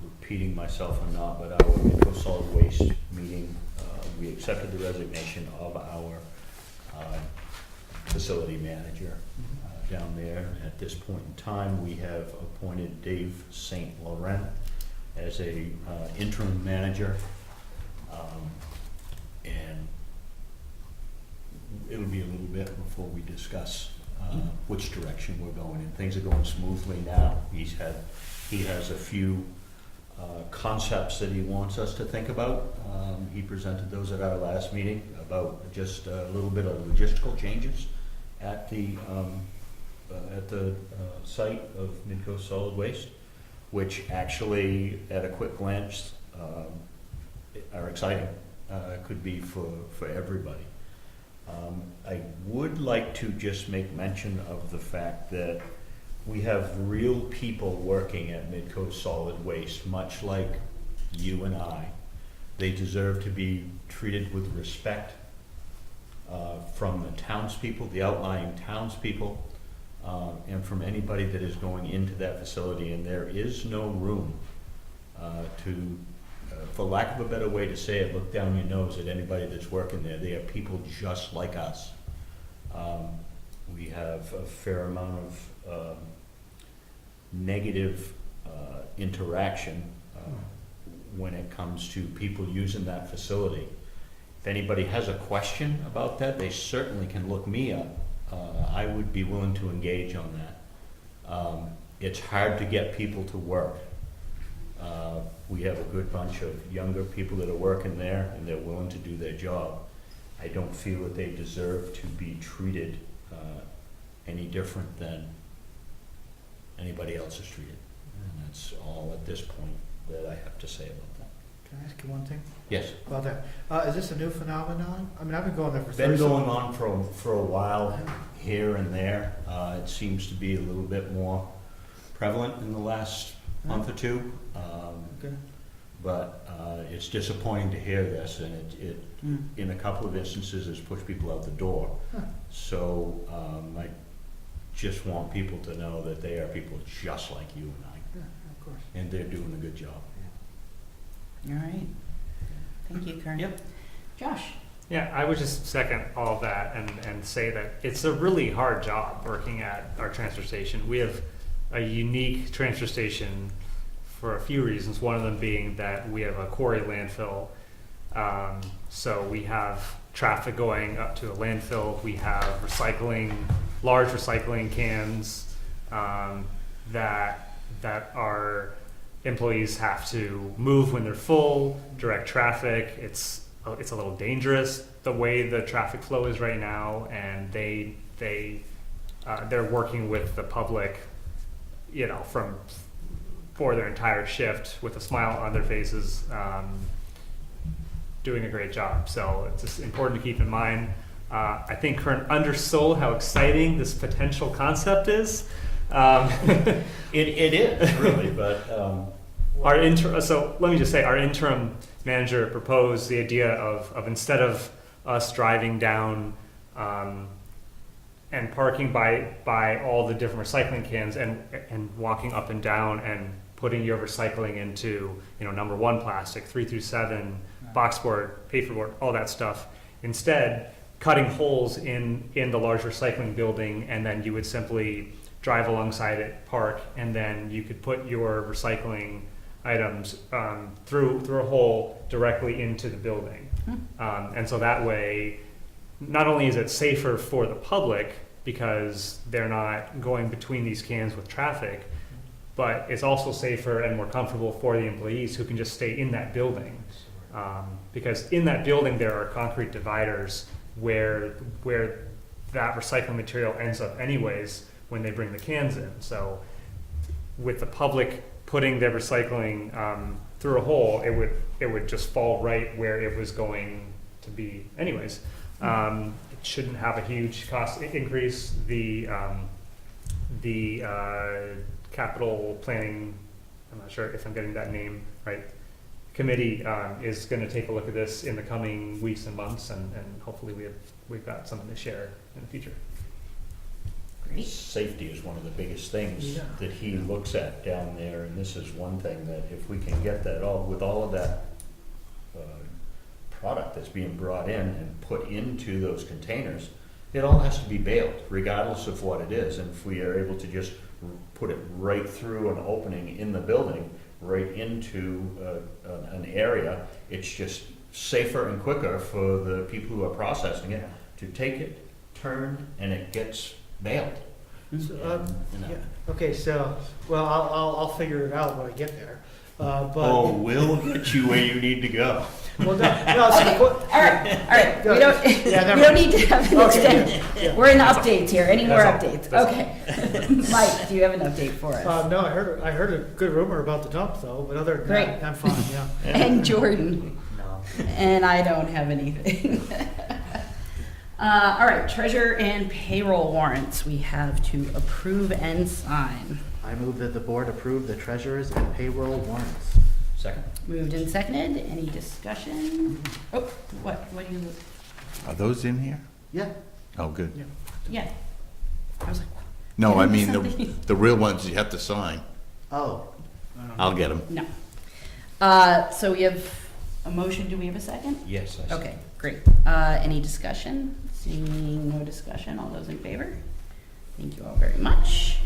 repeating myself or not, but our Metro Solid Waste meeting, we accepted the resignation of our facility manager down there. At this point in time, we have appointed Dave St. Laurent as a interim manager, and it'll be a little bit before we discuss which direction we're going in. Things are going smoothly now. He has a few concepts that he wants us to think about. He presented those at our last meeting about just a little bit of logistical changes at the site of Midcoast Solid Waste, which actually, at a quick glance, are exciting. Could be for everybody. I would like to just make mention of the fact that we have real people working at Midcoast Solid Waste, much like you and I. They deserve to be treated with respect from the townspeople, the outlying townspeople, and from anybody that is going into that facility. And there is no room to, for lack of a better way to say it, look down your nose at anybody that's working there. They are people just like us. We have a fair amount of negative interaction when it comes to people using that facility. If anybody has a question about that, they certainly can look me up. I would be willing to engage on that. It's hard to get people to work. We have a good bunch of younger people that are working there, and they're willing to do their job. I don't feel that they deserve to be treated any different than anybody else is treated. And that's all at this point that I have to say about that. Can I ask you one thing Yes. about that? Is this a new phenomenon? I mean, I've been going there for Been 30 going on for a while here and there. It seems to be a little bit more prevalent in the last month or two. Okay. But it's disappointing to hear this, and it in a couple of instances has pushed people out the door. Huh. So I just want people to know that they are people just like you and I, Yeah, of course. and they're doing a good job. All right. Thank you, Karen. Yep. Josh? Yeah, I would just second all of that and say that it's a really hard job working at our transfer station. We have a unique transfer station for a few reasons. One of them being that we have a quarry landfill. So we have traffic going up to a landfill. We have large recycling cans that our employees have to move when they're full, direct traffic. It's a little dangerous the way the traffic flow is right now, and they're working with the public, for their entire shift with a smile on their faces, doing a great job. So it's just important to keep in mind. I think Kern undersold how exciting this potential concept is. It is really, but So let me just say, our interim manager proposed the idea of instead of us driving down and parking by all the different recycling cans and walking up and down and putting your recycling into number 1 plastic, 3 through 7, boxboard, paperboard, all that stuff. Instead, cutting holes in the large recycling building, and then you would simply drive alongside it, park, and then you could put your recycling items through a hole directly into the building. And so that way, not only is it safer for the public because they're not going between these cans with traffic, but it's also safer and more comfortable for the employees who can just stay in that building. Because in that building there are concrete dividers where that recycling material ends up anyways when they bring the cans in. So with the public putting their recycling through a hole, it would just fall right where it was going to be anyways. It shouldn't have a huge cost increase. The capital planning, I'm not sure if I'm getting that name right, committee is going to take a look at this in the coming weeks and months, and hopefully we've got something to share in the future. Great. safety is one of the biggest things Yeah. that he looks at down there, and this is one thing that if we can get that with all of that product that's being brought in and put into those containers, it all has to be baled, regardless of what it is. And if we are able to just put it right through an opening in the building, right into an area, it's just safer and quicker for the people who are processing it to take it, turn, and it gets baled. So, yeah. Okay, so, well, I'll figure it out when I get there. Oh, But, we'll get you where you need to go. well, no, so, All right, we Go don't, ahead. Yeah, never we don't mind. need to have an Okay, extended, yeah. we're in updates here, any more That's all. updates? That's all. Okay. Mike, do you have an update for us? No, I heard a good rumor about the dump though, but other than Great. that, I'm fine, yeah. And Jordan? No. And I don't have anything. All right, treasurer and payroll warrants, we have to approve and sign. I move that the board approve the treasurer's and payroll warrants. Second. Moved and seconded, any discussion? Oh, what do you, Are those in here? Yeah. Oh, good. yeah. I was like, No, I Did I mean, miss the, something? the real ones you have to sign. Oh, I'll get them. no. So we have a motion, do we have a second? Yes, I see. Okay, great. Any discussion? Seeing no discussion, all those in favor? Thank you all very much.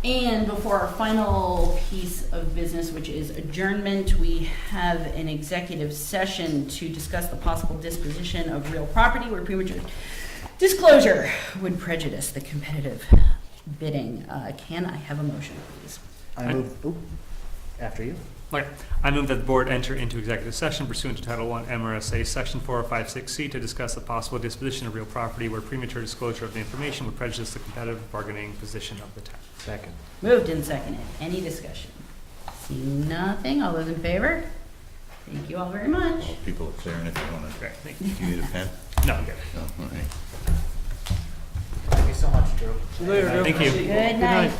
And before our final piece of business, which is adjournment, we have an executive session to discuss the possible disposition of real property where premature disclosure would prejudice the competitive bidding. Can I have a motion, please? I move, oop, after you. Okay. I move that the board enter into executive session pursuant to Title I MRSA Section 4056C to discuss the possible disposition of real property where premature disclosure of the information would prejudice the competitive bargaining position of the town. Second. Moved and seconded. Any discussion? Seeing nothing, all those in favor? Thank you all very much. All people are clearing if you want to. Okay, thank you. Do you need a pen? No, I'm good. No, all right. Thank you so much, Drew. See you later, Drew. Thank you. Good night.